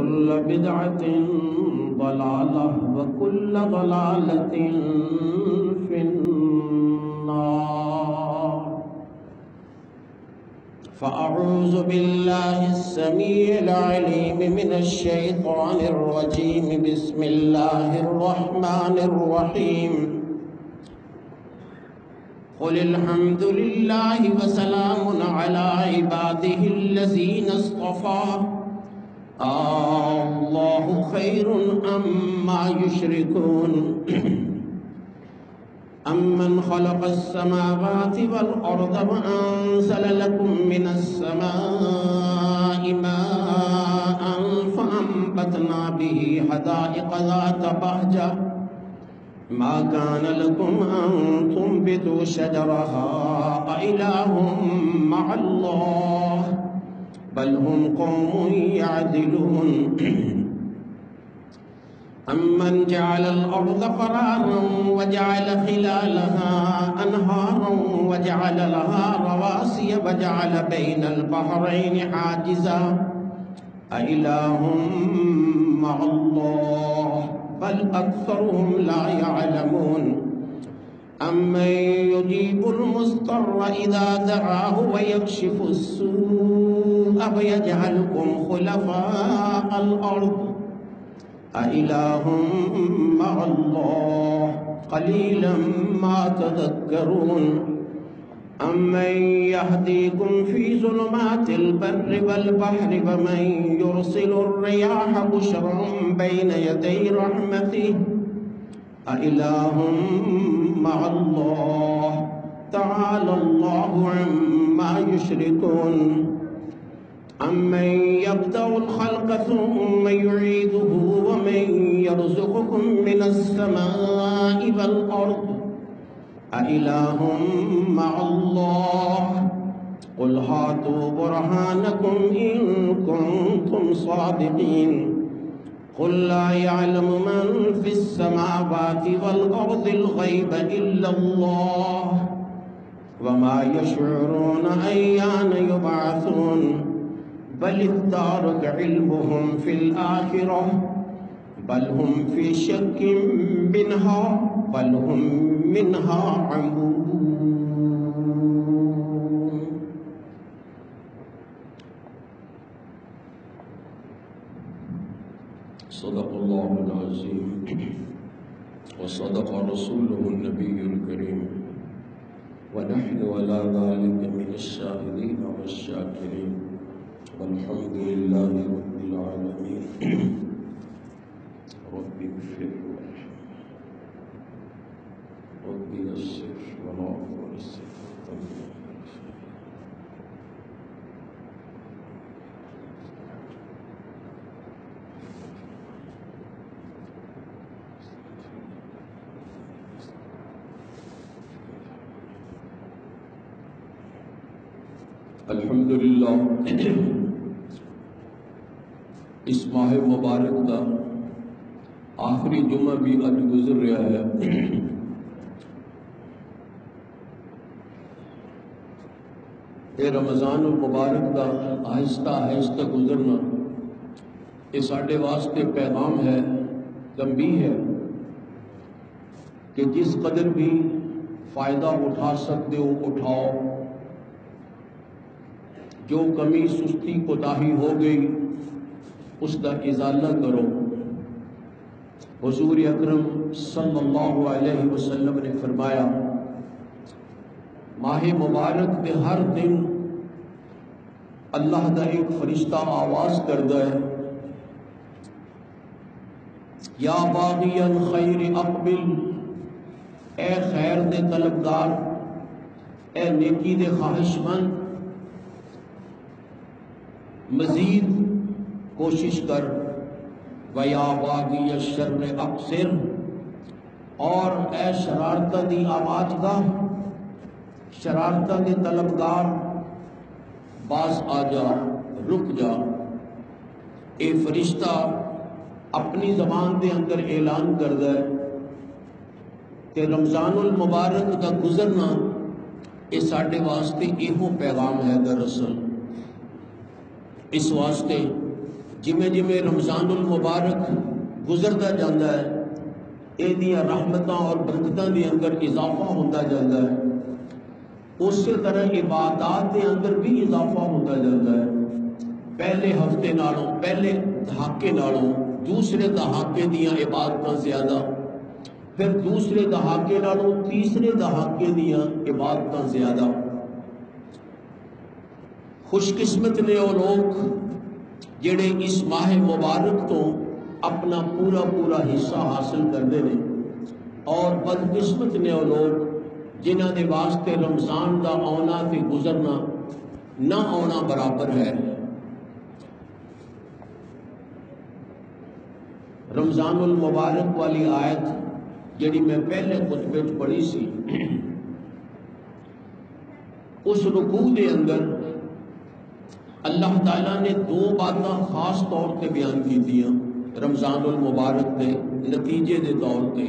وكل بدعة ضلالة وكل ضلالة في النار. فأعوذ بالله السميع العليم من الشيطان الرجيم. بسم الله الرحمن الرحيم. قل الحمد لله وسلام على عباده الذين اصطفى الله خير أما يشركون. أمن خلق السماوات والأرض وأنزل لكم من السماء ماء فأنبتنا به حدائق ذات بهجة ما كان لكم أن تنبتوا شجرها أإله مع الله بل هم قوم يعدلون. أمن جعل الأرض قرارا وجعل خلالها أنهارا وجعل لها رواسي وجعل بين البحرين حاجزا أإله مع الله بل أكثرهم لا يعلمون. أمن يجيب المضطر إذا دعاه ويكشف السوء ويجعلكم خلفاء الأرض أإله مع الله قليلا ما تذكرون. أمن يهديكم في ظلمات البر والبحر ومن يرسل الرياح بشرا بين يدي رحمته أإله مع الله تعالى الله عما يشركون. أمن يبدأ الخلق ثم يعيده ومن يرزقكم من السماء والأرض أإله مع الله قل هاتوا برهانكم إن كنتم صادقين. قل لا يعلم من في السماوات والأرض الغيب إلا الله وما يشعرون أيان يبعثون بل ادارك علمهم في الآخرة بل هم في شك منها بل هم منها عمون. صدق الله العظيم وصدق رسوله النبي الكريم ونحن على ذلك من الشاهدين والشاكرين والحمد لله رب العالمين. رب اغفر وارحم رب يسر ولا تعسر. الحمدللہ اس ماہ مبارک کا آخری جمعہ بھی اج گزر رہا ہے. یہ رمضان المبارک کا آہستہ آہستہ گزرنا یہ ساڈے واسطے پیغام ہے، تنبیہ ہے کہ جس قدر بھی فائدہ اٹھا سکتے ہو اٹھاؤ. جو کمی سستی کوتاہی ہو گئی اس کا ازالہ کرو. حضور اکرم صلی اللہ علیہ وسلم نے فرمایا ماہ مبارک کے ہر دن اللہ کا ایک فرشتہ آواز کردا ہے یا باغی الخیر اقبل، اے خیر دے طلبگار، اے نیکی دے خواہش مند، مزید کوشش کر. وَيَا بَاغِيَ الشَّرِّ أَقْصِرْ، اور اے شرارتہ دی آماجگاہ، شرارتہ دے طلبگار باز آ جا، رک جا. اے فرشتہ اپنی زبان دے اندر اعلان کردا ہے کہ رمضان المبارک کا گزرنا یہ ساڈے واسطے ایہو پیغام ہے. دراصل اس واسطے جمیں جمیں رمضان المبارک گزرتا جاتا ہے یہ رحمتاں اور برکتاں دے اندر اضافہ ہوتا جاتا ہے، اسی طرح عبادات دے اندر بھی اضافہ ہوتا جاتا ہے۔ پہلے ہفتے نالوں، پہلے دہاکے نالوں دوسرے دہاکے دیاں عبادتاں زیادہ، پھر دوسرے دہاکے نالوں تیسرے دہاکے دیاں عبادتاں زیادہ۔ خوش قسمت نے وہ لوگ جڑے اس ماہ مبارک تو اپنا پورا پورا حصہ حاصل کرتے ہیں، اور بدقسمت نے وہ لوگ جنہاں دے واسطے رمضان دا آنا تے گزرنا نہ آنا برابر ہے۔ رمضان المبارک والی آیت جڑی میں پہلے خطبے وچ پڑھی سی، اس رکوع دے اندر اللہ تعالیٰ نے دو باتاں خاص طور تے بیان کی دیاں رمضان المبارک دے نتیجے دے طور تے۔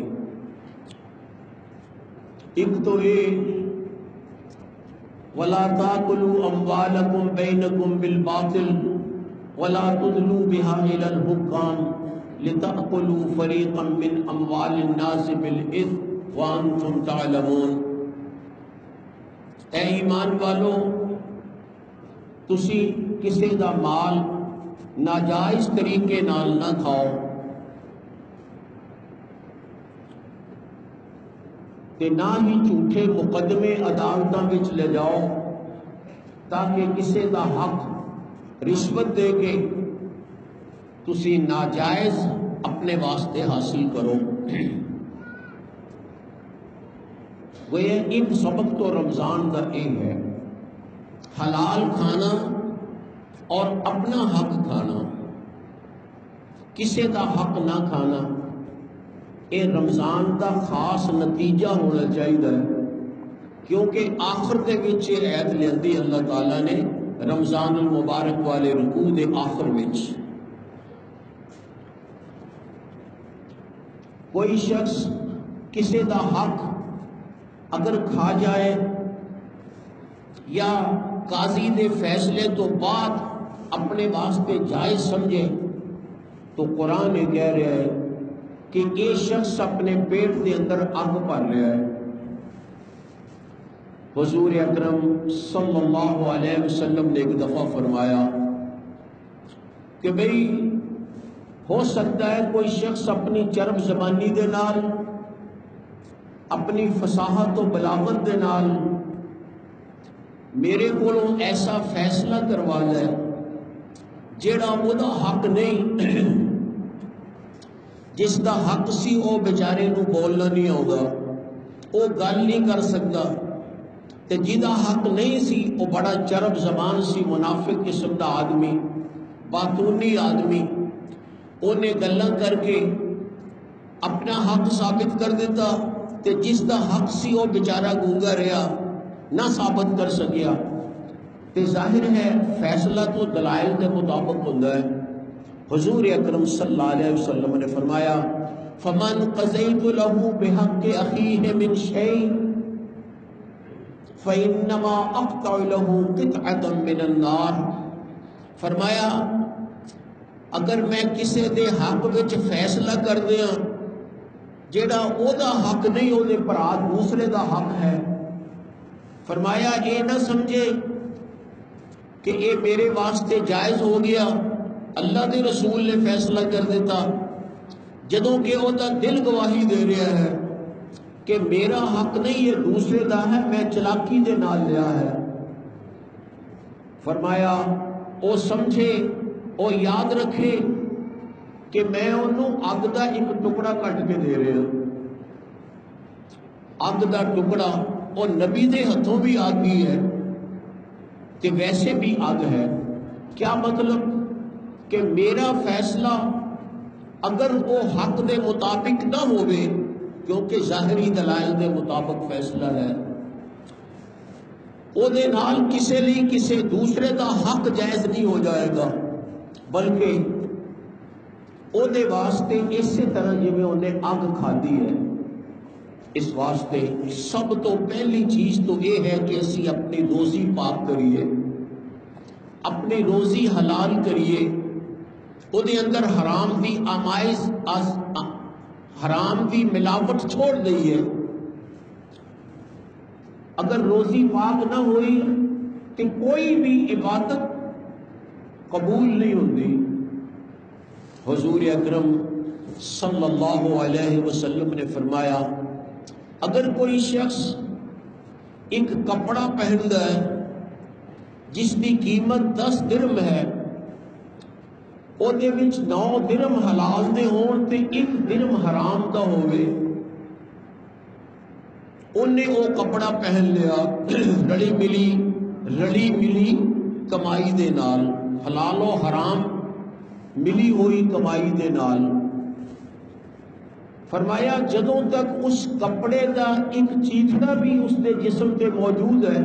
ایک تو یہ وَلَا تَأْكُلُوا أَمْوَالَكُمْ بَيْنَكُمْ بِالْبَاطِلِ وَلَا تُدْلُوا بِهَا إِلَى الْحُكَّامِ لِتَأْكُلُوا فَرِيقًا مِّنْ أَمْوَالِ النَّاسِ بِالْإِثْمِ وَأَنْتُمْ تَعْلَمُونَ۔ اے ایمان والو، تسی کسی دا مال ناجائز طریقے نال نہ کھاؤ کہ نہ ہی جھوٹے مقدمے عدالتاں وچ لے جاؤ تاکہ کسی دا حق رشوت دے کے تسی ناجائز اپنے واسطے حاصل کرو۔ وہ ان سبق تو رمضان دا اے ہے، حلال کھانا اور اپنا حق کھانا، کسی دا حق نہ کھانا، یہ رمضان دا خاص نتیجہ ہونا چاہیے، کیونکہ آخر دے وچ یہ آیت لیندی اللہ تعالیٰ نے رمضان المبارک والے رکوع دے آخر وچ۔ کوئی شخص کسی دا حق اگر کھا جائے یا قاضی دے فیصلے تو بعد اپنے واسطے جائز سمجھے تو قرآن یہ کہہ رہا ہے کہ یہ شخص اپنے پیٹ دے اندر آگ بھر رہا ہے۔ حضور اکرم صلی اللہ علیہ وسلم نے ایک دفعہ فرمایا کہ بھئی ہو سکتا ہے کوئی شخص اپنی چرب زبانی دے نال، اپنی فصاحت و بلاغت دے نال میرے کولوں ایسا فیصلہ کروا لے جیڑا وہ دا حق نہیں، جس دا حق سی وہ بیچارے نو بولنا نہیں آگا، وہ گل نہیں کر سکتا، تے جیدہ حق نہیں سی وہ بڑا چرب زبان سی، منافق قسم دا آدمی، باتونی آدمی، انہیں گلاں کر کے اپنا حق ثابت کر دیتا، تے جس دا حق سی وہ بیچارہ گونگا رہا، نہ ثابت کر سکیا، تے ظاہر ہے فیصلہ تو دلائل کے مطابق ہوتا ہے۔ حضور اکرم صلی اللہ علیہ وسلم نے فرمایا فَمَنْ قَضَيْتُ لَهُ بِحَقِّ أَخِيهِ مِنْ شَيْءٍ فَإِنَّمَا أَقْطَعُ لَهُ قِطْعَةً مِنَ النَّارِ۔ فرمایا اگر میں کسی دے حق وچ فیصلہ کر دیاں جیڑا او دا حق نہیں، او دے پرا دوسرے دا حق ہے، فرمایا اے نہ سمجھے کہ اے میرے واسطے جائز ہو گیا، اللہ دے رسول نے فیصلہ کر دیتا، جدوں کہ وہ دا دل گواہی دے رہا ہے کہ میرا حق نہیں یہ دوسرے دا ہے، میں چلاکی دے نال لیا ہے۔ فرمایا او سمجھے، او یاد رکھے کہ میں انہوں اگ دا ایک ٹکڑا کٹ کے دے رہا ہوں، اگ دا ٹکڑا او نبی دے ہتھوں بھی آگی ہے تے ویسے بھی اگ ہے۔ کیا مطلب کہ میرا فیصلہ اگر وہ حق دے مطابق نہ ہوئے، کیونکہ ظاہری دلائل دے مطابق فیصلہ ہے، او دے نال کسے لی کسے دوسرے دا حق جائز نہیں ہو جائے گا، بلکہ او دے واسطے اسی طرح جی میں انہیں اگ کھا دی ہے۔ اس واسطے سب تو پہلی چیز تو یہ ہے کہ اسی اپنی روزی پاک کریے، اپنی روزی حلال کریے، وہ دے اندر حرام دی آمائز حرام دی ملاوٹ چھوڑ دی ہے. اگر روزی پاک نہ ہوئی تو کوئی بھی عبادت قبول نہیں ہوتی. حضور اکرم صلی اللہ علیہ وسلم نے فرمایا اگر کوئی شخص ایک کپڑا پہنتا ہے جس کی قیمت 10 درم ہے، وہ 9 درم حلال دے ہون تے 1 درم حرام دا ہوئے، انہیں وہ کپڑا پہن لیا رلی ملی کمائی دے نال، حلال و حرام ملی ہوئی کمائی دے نال. فرمایا جدوں تک اس کپڑے دا ایک چیتڑا بھی اس دے جسم تے موجود ہے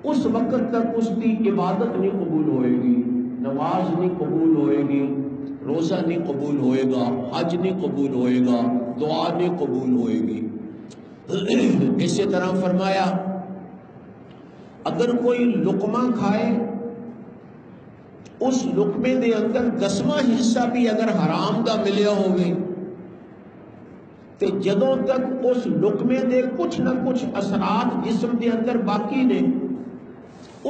اس وقت تک اس کی عبادت نہیں قبول ہوئے گی، نماز نہیں قبول ہوئے گی، روزہ نہیں قبول ہوئے گا، حج نہیں قبول ہوئے گا، دعا نہیں قبول ہوئے گی. اسی طرح فرمایا اگر کوئی لقمہ کھائے اس لقمے دے اندر 10واں حصہ بھی اگر حرام دا ملیا ہوگی تو جدوں تک اس لقمے دے کچھ نہ کچھ اثرات جسم دے اندر باقی نے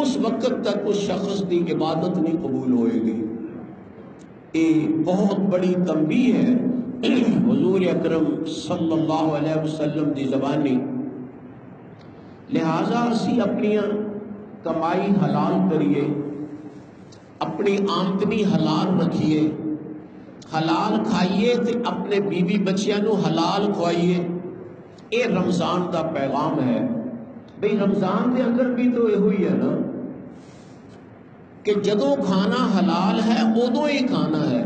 اس وقت تک اس شخص کی عبادت نہیں قبول ہوئے گی. یہ بہت بڑی تنبیہ ہے حضور اکرم صلی اللہ علیہ وسلم دی زبانی. لہذا اسی اپنی کمائی حلال کریے، اپنی آمدنی حلال رکھیے، حلال کھائیے تے اپنے بیوی بچیاں نو حلال کھوائیے. یہ رمضان دا پیغام ہے. بھئی رمضان دے اندر بھی تو یہ ہوئی ہے نا کہ جدوں کھانا حلال ہے ادوں ہی کھانا ہے.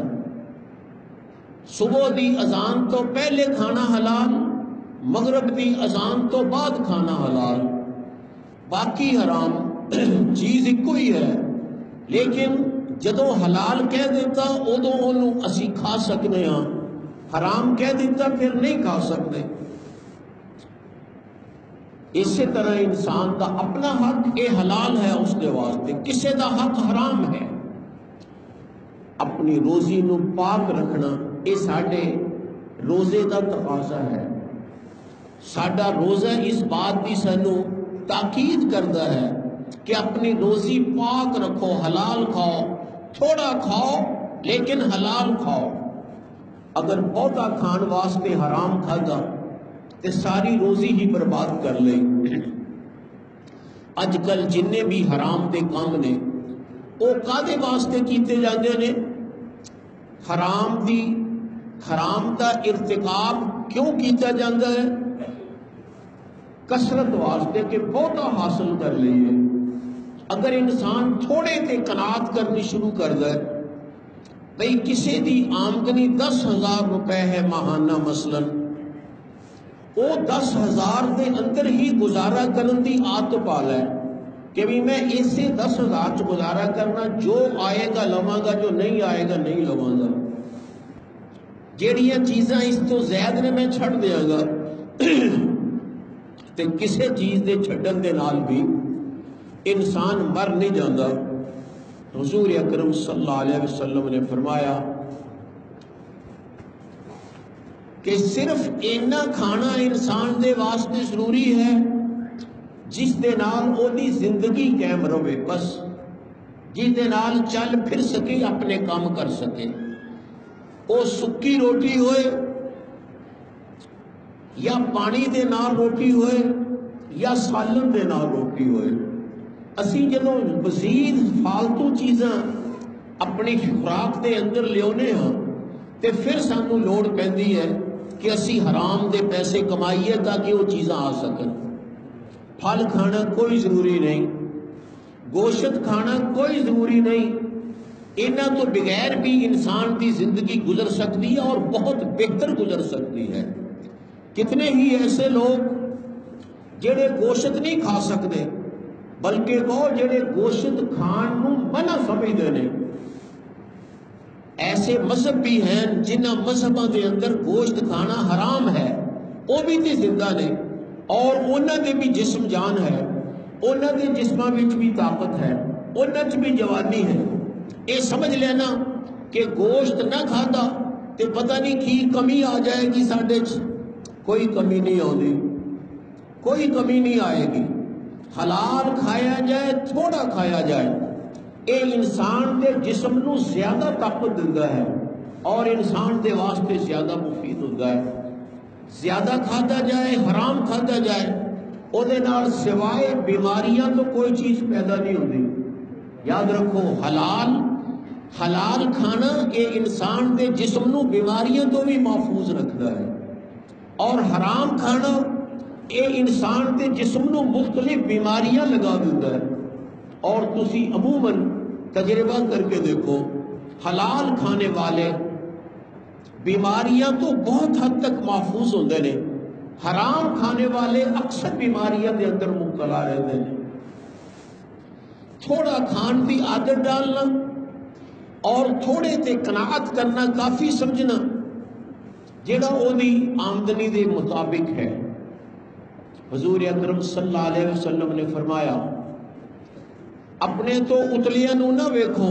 صبح دی اذان تو پہلے کھانا حلال، مغرب دی اذان تو بعد کھانا حلال، باقی حرام. چیز ایک ہی ہے لیکن جدوں حلال کہہ دیتا ادوں انہوں اسی کھا سکتے ہاں، حرام کہہ دیتا پھر نہیں کھا سکتے. اسی طرح انسان کا اپنا حق یہ حلال ہے اس کے واسطے، کسی دا حق حرام ہے. اپنی روزی نو پاک رکھنا یہ ساڈے روزے دا تقاضا ہے. ساڈا روزہ اس بات کی سانو تاکید کرتا ہے کہ اپنی روزی پاک رکھو، حلال کھاؤ، تھوڑا کھاؤ لیکن حلال کھاؤ. اگر بہتا کھان واسطے حرام کھادا تے ساری روزی ہی برباد کر لے. اج کل جننے بھی حرام دے کام نے وہ کادے واسطے کیتے جاندے نے؟ حرام دا ارتکاب کیوں کیتا جاندہ ہے؟ کثرت واسطے کہ بہتا حاصل کر لئے. اگر انسان تھوڑے تے قناعت کرنی شروع کر دے، بھئی کسی دی آمدنی 10,000 روپے ہے ماہانہ مثلا، وہ 10,000 دے اندر ہی گزارا کرن دی عادت پا لے کہ بھی میں اسے 10,000 چ گزارا کرنا، جو آئے گا لواں گا، جو نہیں آئے گا نہیں لواں گا. جیڑیاں چیزاں اس تو زیادہ نے میں چھڑ دیاں گا. تے کسے چیز دے چھڑن دے نال بھی انسان مر نہیں جاندہ. حضور اکرم صلی اللہ علیہ وسلم نے فرمایا کہ صرف اینا کھانا انسان دے واسطے ضروری ہے جس دے نال او دی زندگی قائم رہے، بس جس دے نال چل پھر سکے، اپنے کام کر سکے. او سکی روٹی ہوئے یا پانی دے نال روٹی ہوئے یا سالن دے نال روٹی ہوئے. اسی جدوں مزید فالتو چیزاں اپنی خوراک دے اندر لیونے ہاں تے پھر سانو لوڑ پیندی ہے کہ اسی حرام دے پیسے کمائیے تاکہ وہ چیزاں آ سکیں. پھل کھانا کوئی ضروری نہیں، گوشت کھانا کوئی ضروری نہیں. انہاں تو بغیر بھی انسان کی زندگی گزر سکتی ہے اور بہت بہتر گزر سکتی ہے. کتنے ہی ایسے لوگ جڑے گوشت نہیں کھا سکتے بلکہ وہ جڑے گوشت کھان نو منع سمجھتے ہیں. ایسے مذہب بھی ہیں جنہ مذہبوں کے اندر گوشت کھانا حرام ہے، وہ بھی تے زندہ نے اور انہوں نے بھی جسم جان ہے، انہوں نے جسموں میں بھی طاقت ہے، انہوں نے بھی جوانی ہے. یہ سمجھ لینا کہ گوشت نہ کھادا تے پتہ نہیں کی کمی آ جائے گی ساڈے چ، کوئی کمی نہیں آتی، کوئی کمی نہیں آئے گی۔ حلال کھایا جائے، تھوڑا کھایا جائے، اے انسان دے جسم نو زیادہ طاقت دیندا ہے اور انسان دے واسطے زیادہ مفید ہوتا ہے۔ زیادہ کھادا جائے، حرام کھادا جائے، او دے نال سوائے بیماریاں تو کوئی چیز پیدا نہیں ہوتی۔ یاد رکھو، حلال کھانا اے انسان دے جسم نو بیماریاں تو بھی محفوظ رکھتا ہے، اور حرام کھانا اے انسان دے جسم نو مختلف بیماریاں لگا دیتا ہے۔ اور تسی عموماً تجربہ کر کے دیکھو، حلال کھانے والے بیماریاں تو بہت حد تک محفوظ ہوتے ہیں، حرام کھانے والے اکثر بیماریاں دے اندر مبتلا رہتے ہیں۔ تھوڑا کھان کی عادت ڈالنا اور تھوڑے تے قناعت کرنا کافی سمجھنا، جڑا او دی آمدنی دے مطابق ہے۔ حضور اکرم صلی اللہ علیہ وسلم نے فرمایا، اپنے تو اتلیاں نو نہ ویکھو،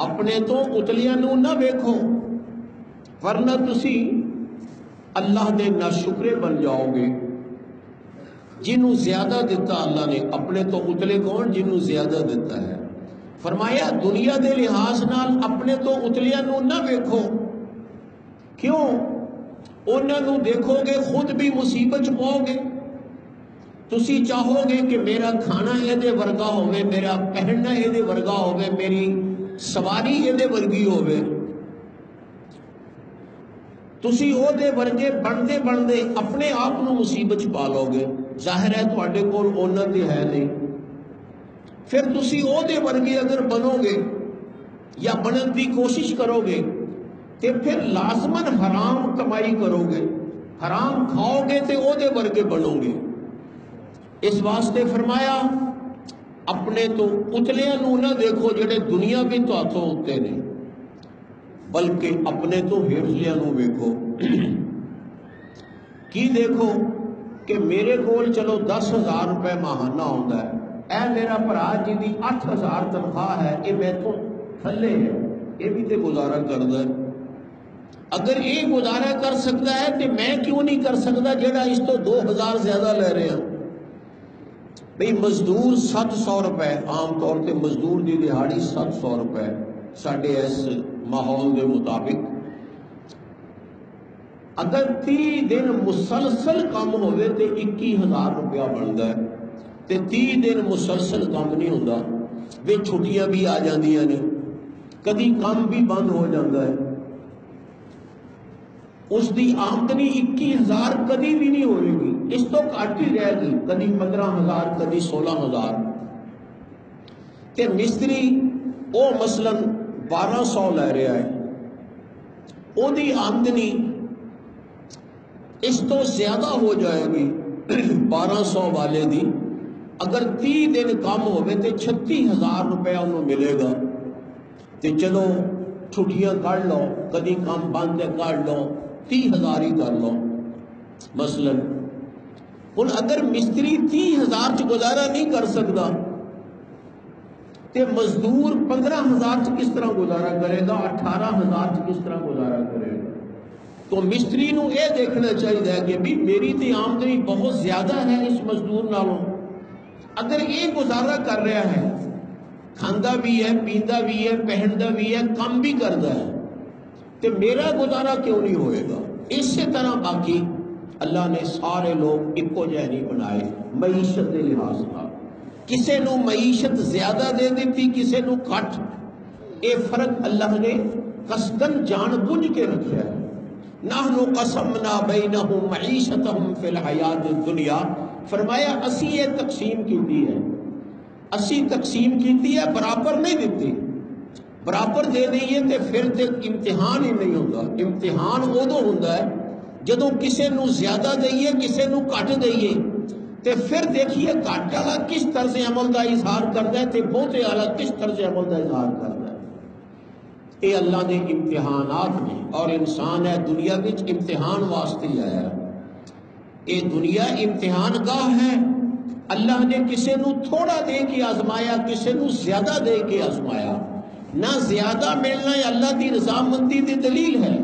اپنے تو اتلیاں نو نہ ویکھو، ورنہ تسی اللہ دے ناشکرے بن جاؤ گے۔ جنوں زیادہ دیتا اللہ نے، اپنے تو اتلے کون؟ جنوں زیادہ دیتا ہے۔ فرمایا دنیا دے لحاظ نال اپنے تو اتلیاں نو نہ ویکھو، کیوں؟ انہاں نو دیکھو گے خود بھی مصیبت پاؤ گے۔ تسی چاہو گے کہ میرا کھانا اے دے ورگا ہوئے، میرا پہننا اے دے ورگا ہوئے، میری سواری اے دے ورگی ہوئے، تسی او دے ورگے بندے بندے اپنے آپ نو مصیبت پا لو گے۔ ظاہر ہے تواڈے کول اونا تے ہے نہیں، پھر تسی او دے ورگے اگر بنو گے یا بنن دی کوشش کرو گے تے پھر لازماً حرام کمائی کرو گے، حرام کھاؤ گے تے او دے ورگے بنو گے۔ اس واسطے فرمایا اپنے تو اتلیاں نو نہ دیکھو جڑے دنیا بھی تو ہاتھوں ہوتے نے، بلکہ اپنے تو ہیرلیاں نو دیکھو۔ کی دیکھو کہ میرے کول چلو 10,000 روپے ماہانہ ہوتا ہے، اے میرا بھرا جی دی 8,000 تنخواہ ہے، یہ میں تو تھلے ہے، یہ بھی تے گزارا کردا ہے۔ اگر یہ گزارا کر سکتا ہے تو میں کیوں نہیں کر سکتا جڑا اس تو 2,000 زیادہ لے رہے ہیں؟ بھئی مزدور 700 روپے، عام طور تے مزدور دی دہاڑی 700 روپے ساڈے اس ماحول دے مطابق۔ اگر 30 دن مسلسل کام ہوئے تے 21,000 روپیہ بنتا ہے، تے 30 دن مسلسل کام نہیں ہوتا، وہ چھٹیاں بھی آ جاندیاں نے، کدی کام بھی بند ہو جاتا ہے، اس دی آمدنی 21,000 کدی بھی نہیں ہوئے گی، اس تو گھٹ ہی رہے گی، کدی 15,000 کدی 16,000۔ تے مستری او مثلاً 1200 لے رہا ہے، او دی آمدنی اس تو زیادہ ہو جائے گی 1200 والے دی۔ اگر 30 دن کام ہوئے تے 36,000 روپے انہوں ملے گا، تے چلو چھٹیاں کر لو، کدی کام بند کر لو، 30,000 ہی کر لو مثلاً۔ ہن اگر مستری 30,000 چ گزارا نہیں کر سکتا تے مزدور 15,000 چ کس طرح گزارا کرے گا، 18,000 چ کس طرح گزارا کرے گا؟ تو مستری نو یہ دیکھنا چاہیے کہ بھی میری تے آمدنی بہت زیادہ ہے اس مزدور نالوں، اگر یہ گزارا کر رہا ہے، کھاندا بھی ہے، پیندا بھی ہے، پہندا بھی ہے، کام بھی کرتا ہے، تو میرا گزارا کیوں نہیں ہوئے گا؟ اسی طرح باقی اللہ نے سارے لوگ ایکو جہ نہیں بنائے معیشت کے لحاظ سے، کسے نو معیشت زیادہ دے دیتی، کسے نو کٹ، اے فرق اللہ نے قصدن جان بوجھ کے رکھا ہے۔ نحنو قسمنا بینہم معیشتہم فی الحیات الدنیا، فرمایا اسی یہ تقسیم کیتی ہے، اسی تقسیم کیتی ہے، برابر نہیں دیتی، برابر دے دئیے تے پھر تے امتحان ہی نہیں ہوتا۔ امتحان ادو ہوتا ہے جدوں کسے نو زیادہ دئیے کسے نو کٹ دئیے، تے پھر دیکھیے گھٹ والا کس طرز عمل کا اظہار کرتا ہے تے بہتے والا کس طرز عمل کا اظہار کرتا ہے۔ یہ اللہ نے امتحانات میں، اور انسان ہے دنیا وچ امتحان واسطے ہی آیا ہے، یہ دنیا امتحان گاہ ہے۔ اللہ نے کسے نو تھوڑا دے کے آزمایا، کسے نو زیادہ دے کے آزمایا، نہ زیادہ ملنا اللہ کی رضامندی دی دلیل ہے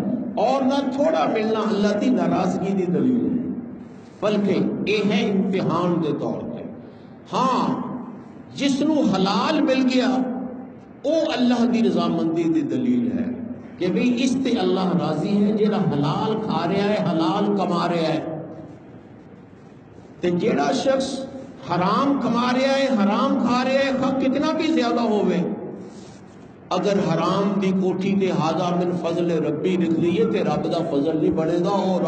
اور نہ تھوڑا ملنا اللہ کی ناراضگی دی دلیل ہے، بلکہ یہ ہے امتحان کے طور پہ۔ ہاں جس نو حلال مل گیا وہ اللہ کی رضامندی دی دلیل ہے کہ بھئی اس تے اللہ راضی ہے، جیڑا حلال کھا رہا ہے، حلال کما رہا ہے۔ تے جیڑا شخص حرام کما رہا ہے، حرام کھا رہا ہے، خواہ کتنا بھی زیادہ ہوئے، اگر حرام دی کوٹھی تے ہاذا من فضل ربی لکھ لیے تے رب دا فضل نہیں بنے گا، اور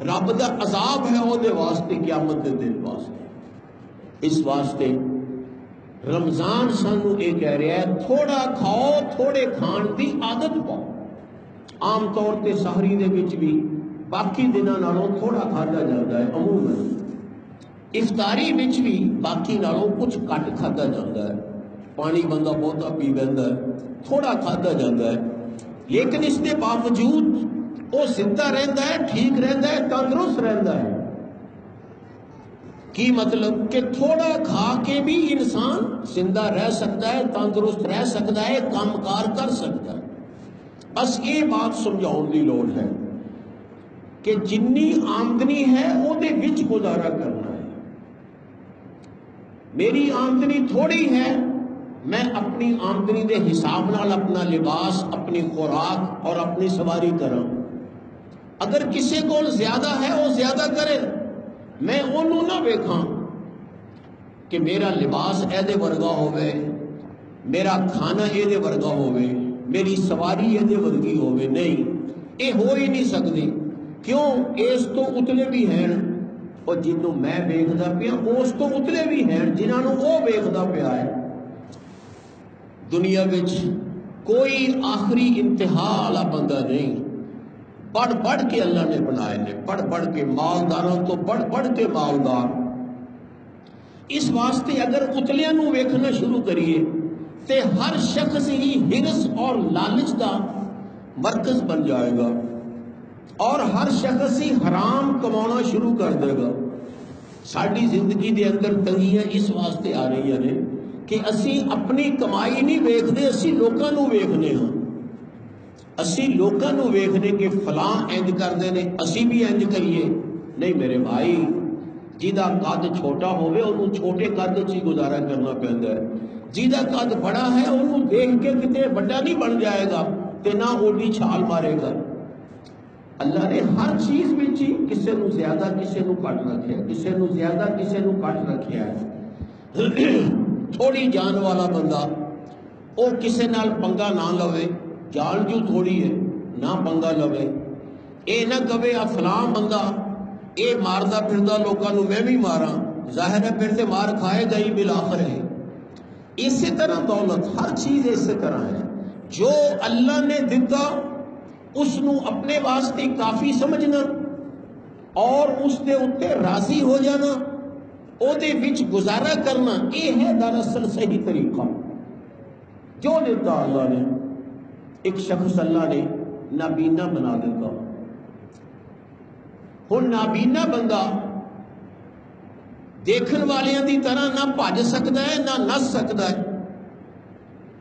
رب دا عذاب ہے وہ دے واسطے قیامت دے دن واسطے۔ اس واسطے رمضان سانو یہ کہہ رہا ہے تھوڑا کھاؤ، تھوڑے کھان دی عادت پاؤ۔ عام طور تے سحری دے وچ بھی باقی دنوں نالوں تھوڑا کھادا جاتا ہے، عموماً افطاری وچ بھی باقی نالوں کچھ کٹ کھادا جاتا ہے، پانی بندہ بہتا پی لینا ہے، تھوڑا کھادا جاتا ہے، لیکن اس کے باوجود وہ زندہ رہتا ہے، ٹھیک رہتا ہے، تندرست رہتا ہے۔ کی مطلب کہ تھوڑا کھا کے بھی انسان زندہ رہ سکتا ہے، تندرست رہ سکتا ہے، کام کار کر سکتا ہے۔ بس یہ بات سمجھاؤں دی لوڑ ہے کہ جنی آمدنی ہے وہ دے وچ گزارا کرنا ہے۔ میری آمدنی تھوڑی ہے، میں اپنی آمدنی دے حساب نال اپنا لباس، اپنی خوراک اور اپنی سواری کروں۔ اگر کسی کو زیادہ ہے وہ زیادہ کرے، میں انہوں نہ ویکھاں کہ میرا لباس ایدے ورگا ہوئے، میرا کھانا ایدے ورگا ہوئے، میری سواری ایدے ورگی ہوئے، نہیں، یہ ہو ہی نہیں سکتی۔ کیوں؟ اس تو اتلے بھی ہیں، اور جنہوں میں ویکھدا پیا اس تو اتلے بھی ہیں جنہوں وہ ویکھدا پیا ہے۔ دنیا وچ کوئی آخری انتہا والا بندہ نہیں، پڑھ پڑھ کے اللہ نے بنائے نے، پڑھ پڑھ کے مالداروں تو پڑھ کے مالدار۔ اس واسطے اگر اتلیاں نو ویکھنا شروع کریے تے ہر شخص ہی ہرس اور لالچ دا مرکز بن جائے گا، اور ہر شخص ہی حرام کمانا شروع کر دے گا۔ ساری زندگی دے اندر تنگیاں اس واسطے آ رہی ہیں کہ اسی اپنی کمائی نہیں ویکھدے، اسی لوکاں نو ویکھنے ہاں، اسی لوکاں نو ویکھنے کہ فلاں انج کردے نے، اسی بھی انج کریے۔ نہیں میرے بھائی، جیدہ قد چھوٹا ہوئے انہوں چھوٹے قد چی گزارا کرنا پہندا ہے، جیدہ قد بڑا ہے انہوں دیکھ کے کتے بڑا نہیں بن جائے گا تے نہ اوڈی چھال مارے گا۔ اللہ نے ہر چیز وچ کسے نو زیادہ کسے نو کٹ رکھیا ہے، کسے نو زیادہ کسے نو کٹ رکھیا ہے۔ تھوڑی جان والا بندہ وہ کسے نال پنگا نہ لوے، جان جو تھوڑی ہے نہ پنگا لوے، اے نہ کہے فلاں بندہ اے ماردا پھردا لوکاں نو میں بھی ماراں، ظاہر ہے پھر تے مار کھائے گا ہی بالآخر ہے۔ اسی طرح دولت، ہر چیز اسی طرح ہے، جو اللہ نے دیتا اس نو اپنے واسطے کافی سمجھنا اور اس دے اتے راضی ہو جانا، او دے وچ گزارا کرنا، یہ ہے دراصل صحیح طریقہ جو دیتا اللہ نے۔ ایک شخص اللہ نے نابینا بنا دیتا، ہن نابینا بندہ دیکھن والیاں دی طرح نہ بھج سکتا ہے نہ نس سکتا ہے،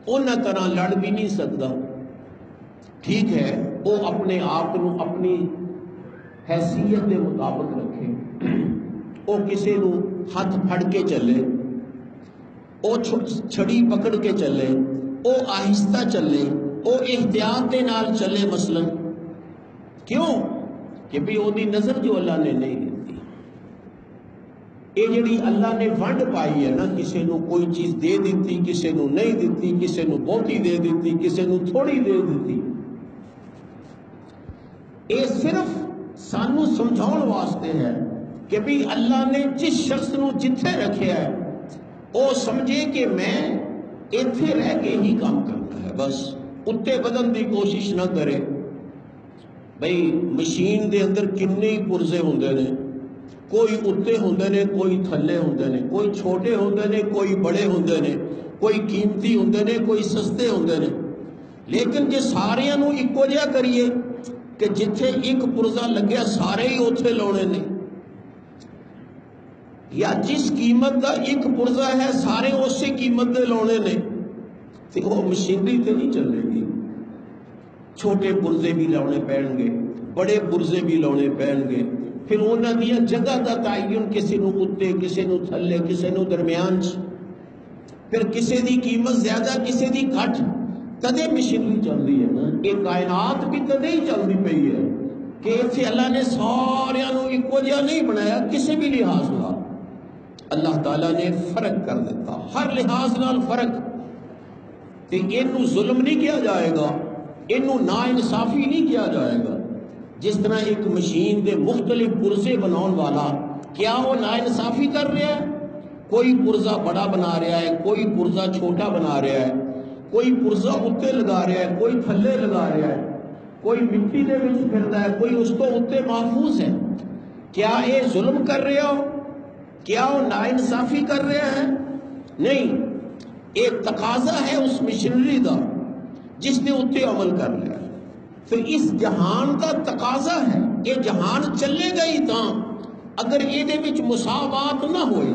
انہاں طرح لڑ بھی نہیں سکتا۔ ٹھیک ہے وہ اپنے آپ کو اپنی حیثیت کے مطابق رکھے، وہ کسی نو ہاتھ پھڑ کے چلے، وہ چھڑی پکڑ کے چلے، وہ آہستہ چلے، وہ احتیاط کے نال چلے، مثلا کیوں کہ بھی وہ نظر جو اللہ نے نہیں دیتی، یہ جڑی اللہ نے ونڈ پائی ہے نا، کسی نو کوئی چیز دے دیتی، کسی نو نہیں دیتی، کسی نو بہتی دے دیتی، کسی نو تھوڑی دے دیتی، یہ صرف سانو سمجھاؤن واسطے ہے کہ بھی اللہ نے جس شخص نو جتھے رکھے ہے وہ سمجھے کہ میں ایتھے رہ کے ہی کام کرنا ہے، بس اتے بدن دی کوشش نہ کرے۔ بھئی مشین دے اندر کنے ہی پرزے ہوندے نے، کوئی اتے ہوندے نے، کوئی تھلے ہوندے نے، کوئی چھوٹے ہوندے نے، کوئی بڑے ہوندے نے، کوئی قیمتی ہوندے نے، کوئی سستے ہوندے نے، لیکن جے ساریاں نو اکو جہا کریے کہ جتھے ایک پرزا لگیا سارے ہی اوتھے لاؤنے نے، یا جس قیمت دا ایک پرزا ہے سارے اسی قیمت دے لاؤنے نے، تو وہ مشینری تے نہیں چلے گی. چھوٹے پرزے بھی لاؤنے پین گے, بڑے پرزے بھی لاؤنے پین گے. پھر انہوں دیا جگہ دا تعین, کسی نو اتنے, کسی نو تھلے, کسی نو درمیان, پھر کسی دی قیمت زیادہ, کسی دی گھٹ. تدے مشینری چل رہی ہے نا. یہ کائنات بھی تدے ہی چل رہی پئی ہے کہ اتنے اللہ نے سارے نو ایکو جہا نہیں بنایا. کسی بھی لحاظ نال اللہ تعالیٰ نے فرق کر دیتا, ہر لحاظ نال فرق. تے اینو ظلم نہیں کیا جائے گا, اینو نا انصافی نہیں کیا جائے گا. جس طرح ایک مشین دے مختلف پرزے بناؤن والا, کیا وہ نا انصافی کر رہا ہے؟ کوئی پرزہ بڑا بنا رہا ہے, کوئی پرزہ چھوٹا بنا رہا ہے, کوئی پرزہ اتنے لگا رہا ہے, کوئی تھلے لگا رہا ہے, کوئی مٹی دے وچ پھردا ہے, کوئی اس کو اتنے محفوظ ہے. کیا یہ ظلم کر رہے ہو؟ کیا وہ نا انصافی کر رہے ہیں؟ نہیں. ایک تقاضا ہے اس مشینری دا جس نے اتنے عمل کر لیا. پھر اس جہان کا تقاضا ہے, یہ جہان چلے گا ہی تاں اگر یہ وچ مساوات نہ ہوئے.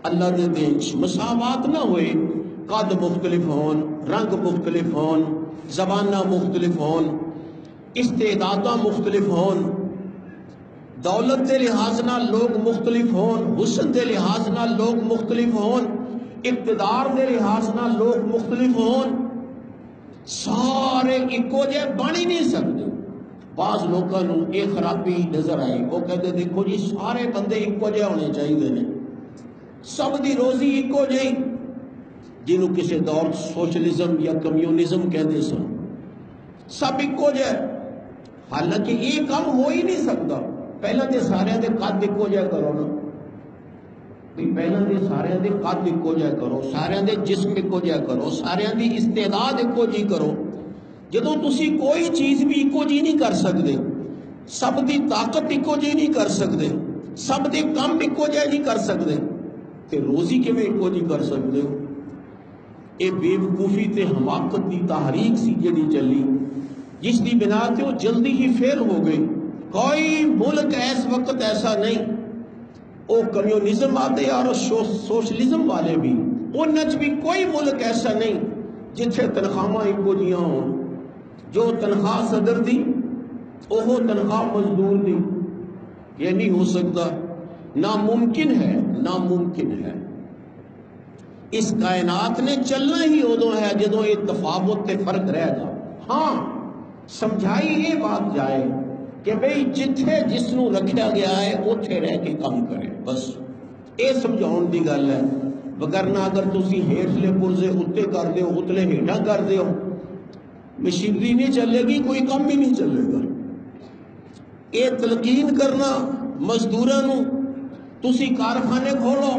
اللہ دے دین مساوات نہ ہوئے, قد مختلف ہون, رنگ مختلف ہون, زبانہ مختلف ہون, استعداداں مختلف ہون, دولت دے لحاظ نال لوگ مختلف ہون, حسن دے لحاظ نال لوگ مختلف ہون, اقتدار دے لحاظ نال لوگ مختلف ہون, سارے ایکو جے بن ہی نہیں سکتے. بعض لوگوں نے یہ خرابی نظر آئی, وہ کہتے دیکھو جی سارے بندے ایکو جے ہونے چاہیے, سب دی روزی ایکو جی, جنہوں کسی دور سوشلزم یا کمیونزم کہتے سن, سب ایکو جے. حالانکہ یہ کام ہو ہی نہیں سکتا. پہلا تے سارے دے قد ایکو جے کرو نا, پہلا دے سارے دے قد ایکو جے کرو, سارے دے جسم ایکو جے کرو, سارے دی استعداد ایکو جی کرو. جدوں تسی کوئی چیز بھی ایکو جی نہیں کر سکتے, سب دی طاقت ایکو جی نہیں کر سکتے, سب دے کام ایکو جے نہیں کر سکتے, تے روزی کیویں ایکو جی کر سکتے ہو؟ یہ بے وقوفی تے حماقت دی تحریک سی جڑی چلی, جس دی بنا تے وہ جلدی ہی فیل ہو گئی. کوئی ملک اس وقت ایسا نہیں, وہ کمیونزم آتے اور سوشلزم والے بھی, انچ بھی کوئی ملک ایسا نہیں جتھے تنخواہ ایکو جیاں ہوں. جو تنخواہ صدر دی وہ تنخواہ مزدور دی, یہ نہیں ہو سکتا. ناممکن ہے, ناممکن ہے. اس کائنات نے چلنا ہی ادو ہے جدوں یہ تفاوت تے فرق رہ گا. ہاں سمجھائی یہ بات جائے کہ بھئی جتھے جس نو رکھا گیا ہے اتھے رہ کے کام کرے, بس یہ سمجھاؤن دی گل ہے. وگرنہ اگر تسی ہیٹھلے پرزے اتنے کر دیو, اتلے ہیٹھا کر دیو, مشینری نہیں چلے گی, کوئی کام بھی نہیں چلے گا. یہ تلقین کرنا مزدوراں نو, تسی کارخانے کھولو,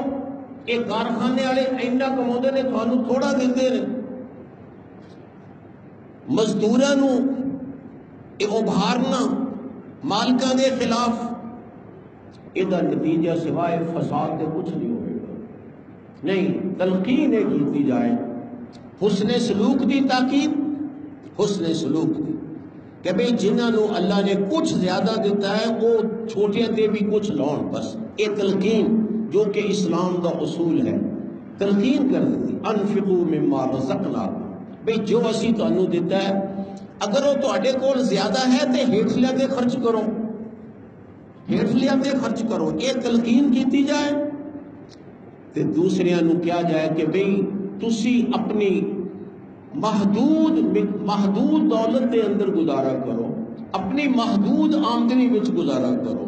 یہ کارخانے والے اینا کماؤندے نے, تھانوں تھوڑا دیندے نے. مزدوراں نو یہ ابھارنا مالکاں دے خلاف, یہ نتیجہ سوائے فساد کے کچھ نہیں ہوئے گا. نہیں, تلقین کی جائے حسن سلوک دی تاکید, حسن سلوک دی کہ بھئی جنہوں اللہ نے کچھ زیادہ دیتا ہے وہ چھوٹیاں تے بھی کچھ لاؤن, بس یہ تلقین جو کہ اسلام دا اصول ہے. تلقین کر دیتی, انفقوا مما رزقناکم, بھئی جو اسی تانوں دیتا ہے اگر وہ تواڈے کول زیادہ ہے تے ہیٹھلیاں تے خرچ کرو, ہیٹھلیاں تے خرچ کرو. یہ تلقین کیتی جائے تے دوسریاں نو کیا جائے کہ بھئی تسی اپنی محدود دولت دے اندر گزارا کرو, اپنی محدود آمدنی وچ گزارا کرو.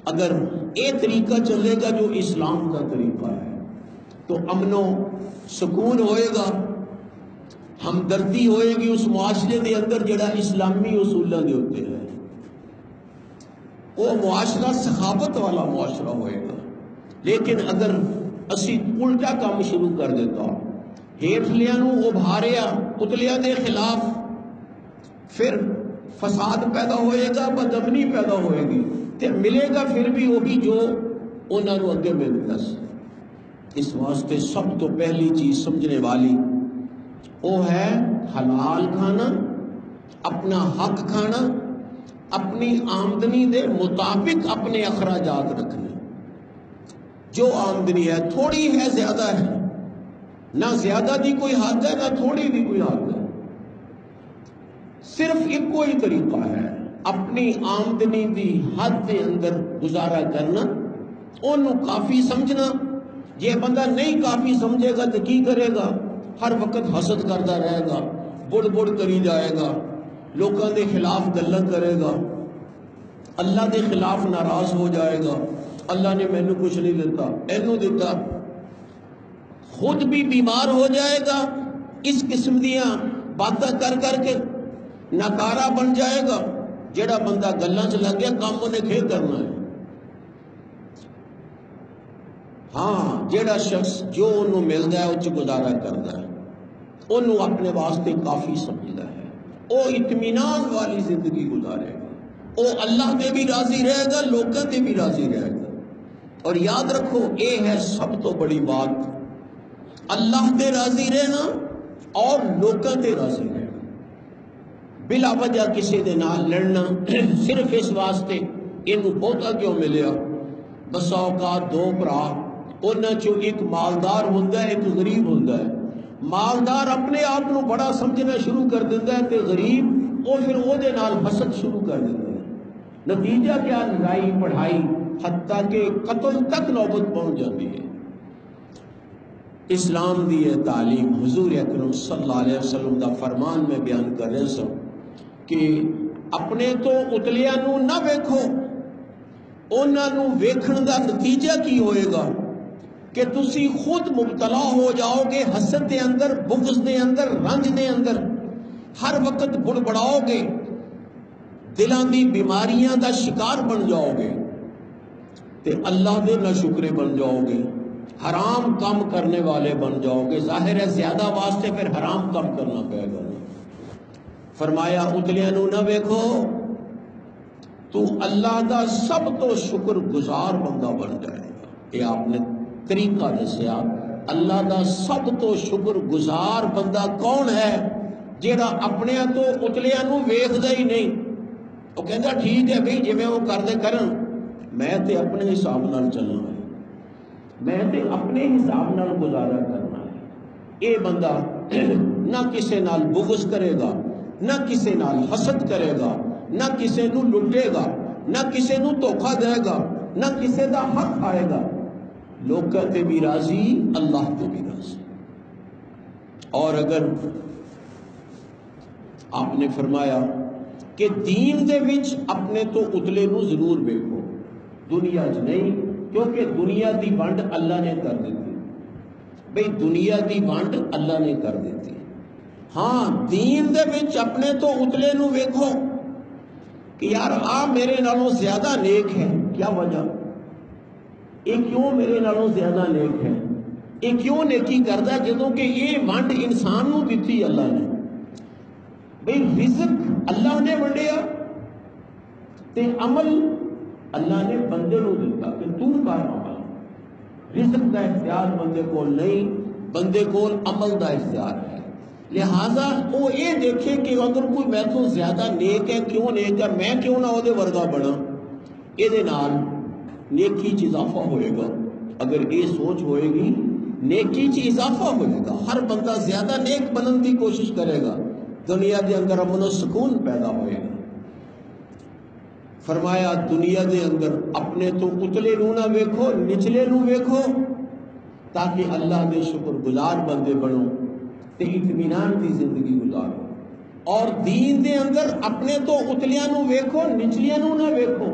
اگر یہ طریقہ چلے گا جو اسلام کا طریقہ ہے تو امن و سکون ہوئے گا, ہمدردی ہوئے گی اس معاشرے دے اندر جڑا اسلامی اصولوں دے ہوتے ہیں. وہ معاشرہ سخاوت والا معاشرہ ہوئے گا. لیکن اگر اسی الٹا کام شروع کر دیتا, ہیٹھلیاں نو ابھاریا اتلیاں دے خلاف, پھر فساد پیدا ہوئے گا, بدامنی پیدا ہوئے گی, تے ملے گا پھر بھی وہی جو انہوں نے اگے ملتا. اس واسطے سب تو پہلی چیز سمجھنے والی وہ ہے حلال کھانا, اپنا حق کھانا, اپنی آمدنی دے مطابق اپنے اخراجات رکھنے. جو آمدنی ہے تھوڑی ہے زیادہ ہے, نہ زیادہ دی کوئی حد ہے، نہ تھوڑی دی کوئی حد ہے. صرف ایک کوئی طریقہ ہے، اپنی آمدنی دی حد دے اندر گزارا کرنا، انہوں کافی سمجھنا. یہ بندہ نہیں کافی سمجھے گا تو کی کرے گا؟ ہر وقت حسد کرتا رہے گا، بڑ بڑ کری جائے گا، لوگوں کے خلاف گلاں کرے گا، اللہ کے خلاف ناراض ہو جائے گا. اللہ نے مینوں کچھ نہیں دیتا، اینوں دیتا. خود بھی بیمار ہو جائے گا، اس قسم دیاں باتیں کر کر کے ناکارہ بن جائے گا. جڑا بندہ گلاں چ لگ گیا کام انہیں کھے کرنا ہے. ہاں جڑا شخص جو انہوں ملتا ہے اس گزارا کرتا ہے، انہوں اپنے واسطے کافی سمجھتا ہے، وہ اطمینان والی زندگی گزارے گا، وہ اللہ تے بھی راضی رہے گا، لوگوں تے بھی راضی رہے گا. اور یاد رکھو یہ ہے سب تو بڑی بات، اللہ تے راضی رہنا اور لوگوں تے راضی رہنا. بلا وجہ کسی دے نال لڑنا صرف اس واسطے انہوں بہتا کیوں ملیا. بسا اوقات دو برا، انہاں چوں ایک مالدار ہوندا ہے، ایک غریب ہوندا ہے. مالدار اپنے آپ کو بڑا سمجھنا شروع کر دیتا ہے تے غریب وہ پھر وہ دے نال حسد شروع کر دیتا ہے. نتیجہ کیا؟ لڑائی پڑھائی حتیٰ کہ قتل تک نوبت پہنچ جاتی ہے. اسلام دی یہ تعلیم، حضور اکرم صلی اللہ علیہ وسلم دا فرمان میں بیان کر رہے سن کہ اپنے تو اتلیاں نو نہ ویکھو، انہاں نو ویکھن دا نتیجہ کی ہوئے گا کہ تسی خود مبتلا ہو جاؤ گے حسد دے اندر، بغض دے اندر، رنج دے اندر، ہر وقت بڑبڑاؤ گے، دلان دی بیماریاں دا شکار بن جاؤ گے تے اللہ دے ناشکرے بن جاؤ گے، حرام کام کرنے والے بن جاؤ گے. ظاہر ہے زیادہ واسطے پھر حرام کام کرنا پڑے گا. فرمایا اتلیاں نو نہ ویکھو، تو اللہ دا سب تو شکر گزار بندہ بن جائے گا. یہ آپ نے طریقہ دسیا. اللہ دا سب تو شکر گزار بندہ کون ہے؟ جیڑا اپنے تو اتلیاں نو ویکھدا ہی نہیں. وہ کہندا ٹھیک ہے بھئی جویں وہ کردے کرن، میں تے اپنے حساب نال چلنا ہے، میں تے اپنے حساب نال گزارا کرنا ہے. اے بندہ نہ کسے نال بغض کرے گا، نہ کسے نال حسد کرے گا، نہ کسے نو لٹے گا، نہ کسے نو دھوکا دے گا، نہ کسے دا حق کھائے گا. لوگوں تے بھی راضی، اللہ تے بھی راضی. اور اگر آپ نے فرمایا کہ دین دے وچ اپنے تو اتلے نو ضرور ویکھو، دنیا چ نہیں، کیونکہ دنیا دی ونڈ اللہ نے کر دیتی. بھئی دنیا دی ونڈ اللہ نے کر دیتی. ہاں دین دے وچ اپنے تو اتلے نو ویکھو کہ یار آ میرے نالوں زیادہ نیک ہے. کیا وجہ؟ یہ کیوں میرے نالوں زیادہ نیک ہے؟ یہ کیوں نیکی کردا جدوں کہ یہ ونڈ انسان نو دتی اللہ نے. بھئی رزق اللہ نے ونڈیا تے عمل اللہ نے بندے نو دیتا کہ تو کر عمل. رزق دا اختیار بندے کو نہیں، بندے کو عمل دا اختیار ہے. لہذا وہ یہ دیکھے کہ اگر کوئی میں تو زیادہ نیک ہے، کیوں نیک ہے، میں کیوں نہ وہ ورگا بنا. یہ نیکی چ اضافہ ہوئے گا. اگر یہ سوچ ہوئے گی نیکی چ اضافہ ہوئے گا. ہر بندہ زیادہ نیک بننے کی کوشش کرے گا، دنیا کے اندر امن و سکون پیدا ہوئے گا. فرمایا دنیا دے اندر اپنے تو اتلے نو نہ ویکھو، نچلے نو ویکھو، تاکہ اللہ دے شکر گزار بندے بنو تے اطمینان کی زندگی گزارو. اور دین دے اندر اپنے تو اتلیاں نو ویکھو، نچلیاں نو نہ ویکھو.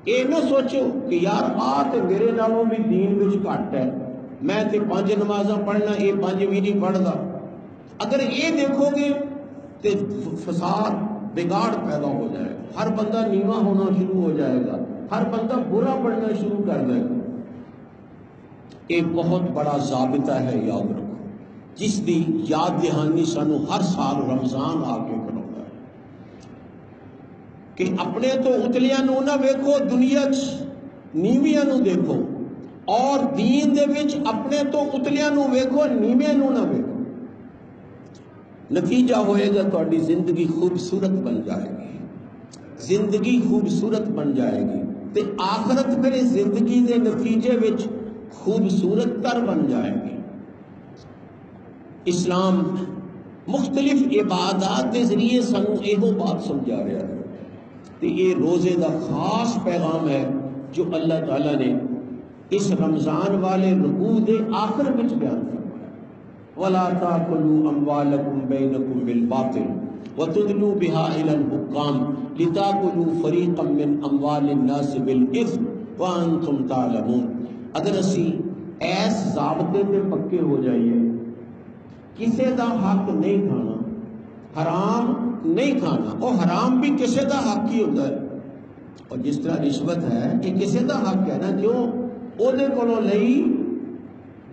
یہ نہ سوچو کہ یار آ تے میرے نالوں بھی دین وچ گھٹ ہے، میں تے 5 نمازاں پڑھنا، یہ 5 بھی نہیں پڑھدا. اگر یہ دیکھو گے تو فساد بگاڑ پیدا ہو جائے گا. ہر بندہ نیواں ہونا شروع ہو جائے گا، ہر بندہ برا پڑھنا شروع کر دے گا. ایک بہت بڑا ضابطہ ہے، یاد رکھو، جس دی یاد دہانی سانو ہر سال رمضان آ کے کراؤندا ہے کہ اپنے تو اتلیاں نو نہ ویکھو، دنیا چ نیویاں نو دیکھو، اور دین دے وچ اپنے تو اتلیاں نو ویکھو، نیویاں نو نہ ویکھو. نتیجہ ہوئے گا تہاڈی زندگی خوبصورت بن جائے گی، زندگی خوبصورت بن جائے گی تے آخرت پھر زندگی دے نتیجے وچ خوبصورت تر بن جائے گی. اسلام مختلف عبادات کے ذریعے سانو یہ بات سمجھا رہا ہے کہ یہ روزے کا خاص پیغام ہے جو اللہ تعالیٰ نے اس رمضان والے رکوع دے آخر میں بیان فرمایا، وَلَا تَأْكُلُوا أَمْوَالَكُمْ بَيْنَكُمْ بِالْبَاطِلِ وَتُدْلُوا بِهَا إِلَى الْحُكَّامِ لِتَأْكُلُوا فَرِيقًا مِّنْ أَمْوَالِ النَّاسِ بِالْإِثْمِ وَأَنْتُمْ تَعْلَمُونَ۔ اگر اسی ایس ضابطے پہ پکے ہو جائیے، کسی دا حق نہیں کھانا، حرام نہیں کھانا، اور حرام بھی کسی دا حق ہی ہوتا ہے، اور جس طرح رشوت ہے یہ کسی دا حق ہے نا، کیوں اودے کولوں لئی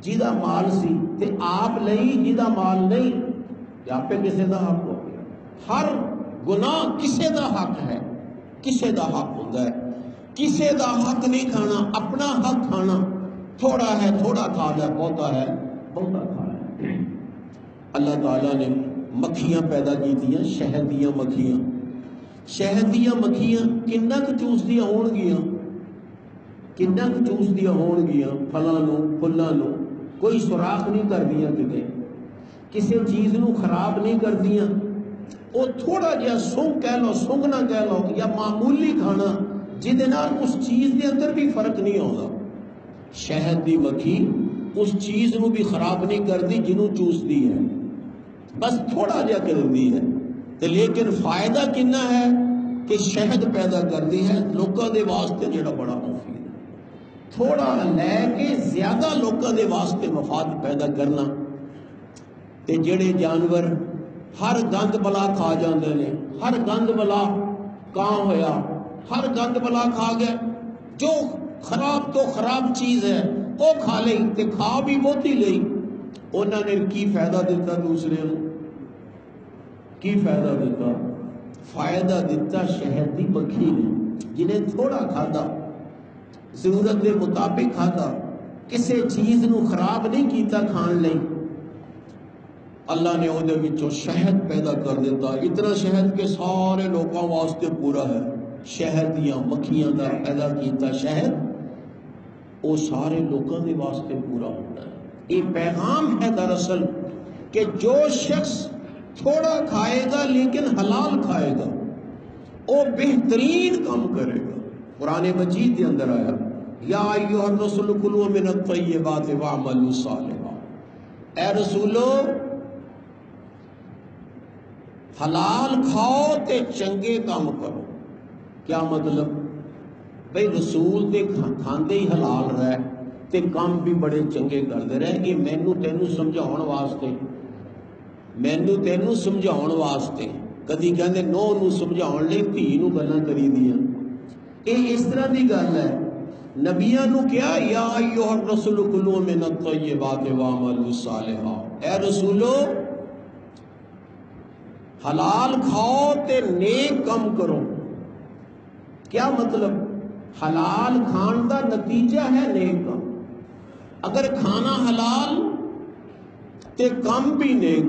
جیدا مال سی تے آپ لئی جیدا مال نہیں تے آپ پہ کسی دا حق ہو گیا۔ ہر گناہ کسی دا حق ہے، کسی دا حق ہوتا ہے، کسی دا حق نہیں کھانا، اپنا حق کھانا، تھوڑا ہے تھوڑا کھا لے، بہتا ہے بہتا کھا لے۔ اللہ تعالیٰ نے مکھیاں پیدا کی دیا، شہد دیاں مکھیاں، شہد دیاں مکھیاں کنک چوس دیا ہون گیاں، کنک چوس دیا ہون گیاں، پھلاں نو پھلاں نو کوئی سوراخ نہیں کر دیا، کتے کسی چیز نو خراب نہیں کر دیا، وہ تھوڑا جہا سونگ کہہ لو، سونگنا کہہ لو، یا معمولی کھانا جہدے نال اس چیز دے اندر بھی فرق نہیں ہوگا۔ شہد دی مکھی اس چیز نو بھی خراب نہیں کرتی جنوں چوس دی ہے، بس تھوڑا جہا کرتی ہے، لیکن فائدہ کنا ہے کہ شہد پیدا کرتی ہے لوکاں دے واسطے جڑا بڑا مفید ہے، تھوڑا لے کے زیادہ لوکاں دے واسطے مفاد پیدا کرنا۔ تے جڑے جانور ہر گند بلا کھا جاندے نے، ہر گند بلا کہاں ہویا، ہر گند بلا کھا گئے، جو خراب تو خراب چیز ہے وہ کھا لئی تے کھا بھی بہتی لئی، انہوں نے کی فائدہ دیتا دوسرے نو، کی فائدہ دیتا؟ فائدہ دیتا شہد دی مکھی نے، جنہیں تھوڑا کھادا، ضرورت کے مطابق کھادا، کسی چیز نو خراب نہیں کیتا کھان لئی، اللہ نے وہ دے وچوں شہد پیدا کر دیتا، اتنا شہد کے سارے لوگوں واسطے پورا ہے۔ شہد دیاں مکھیاں دا پیدا کیتا شہد وہ سارے لوگوں دے واسطے پورا ہوتا ہے۔ یہ پیغام ہے دراصل کہ جو شخص تھوڑا کھائے گا لیکن حلال کھائے گا وہ بہترین کام کرے گا۔ قرآن مجید کے اندر آیا، یا ایھا الرسول کلوا من الطیبات واعملوا صالحا، اے رسولو حلال کھاؤ تے چنگے کام کرو۔ کیا مطلب؟ بھئی رسول تے کھاندے ہی حلال رہے تے کام بھی بڑے چنگے کردے رہے، یہ مینوں تینوں سمجھاؤن واسطے، مینوں تینوں سمجھاؤن واسطے، کدی کہندے نو نو سمجھاؤن لئی دھی نو گلاں کری دیاں، یہ اس طرح دی گل ہے۔ نبیاں نو کیا، یا ایھا الرسول کلوا من الطیبات واعملوا صالحا، اے رسولو حلال کھاؤ تے نیک کام کرو۔ کیا مطلب؟ حلال کھان دا نتیجہ ہے نیک کام، اگر کھانا حلال تے کم بھی نیک،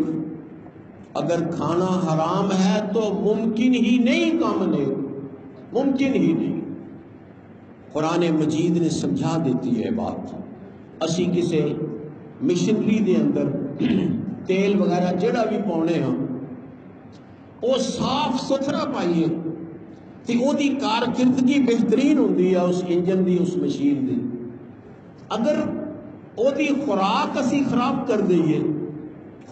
اگر کھانا حرام ہے تو ممکن ہی نہیں کام نیک، ممکن ہی نہیں۔ قرآن مجید نے سمجھا دیتی ہے بات۔ اسی کسے مشنری دے اندر تیل وغیرہ جڑا بھی پاؤنے ہاں وہ صاف ستھرا پائیے تے او دی کارکردگی بہترین ہوندی ہے اس انجن دی، اس مشین دی۔ اگر او دی خوراک اسی خراب کر دئیے،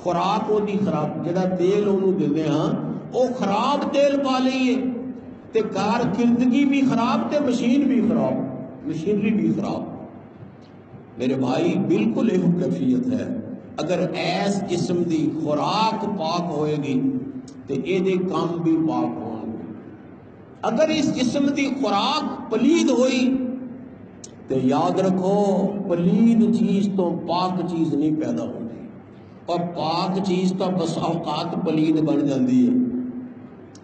خوراک او دی خراب، جڑا تیل انہوں دیندے ہاں او خراب تیل پا لئیے تے کارکردگی بھی خراب تے مشین بھی خراب، مشینری بھی خراب۔ میرے بھائی بالکل ایک کیفیت ہے، اگر ایس جسم دی خوراک پاک ہوئے گی تے اے دے کام بھی پاک ہوں گے۔ اگر اس جسم دی خوراک پلید ہوئی تے یاد رکھو پلید چیز تو پاک چیز نہیں پیدا ہوتی، اور پاک چیز تو بس اوقات پلید بن جاندی ہے۔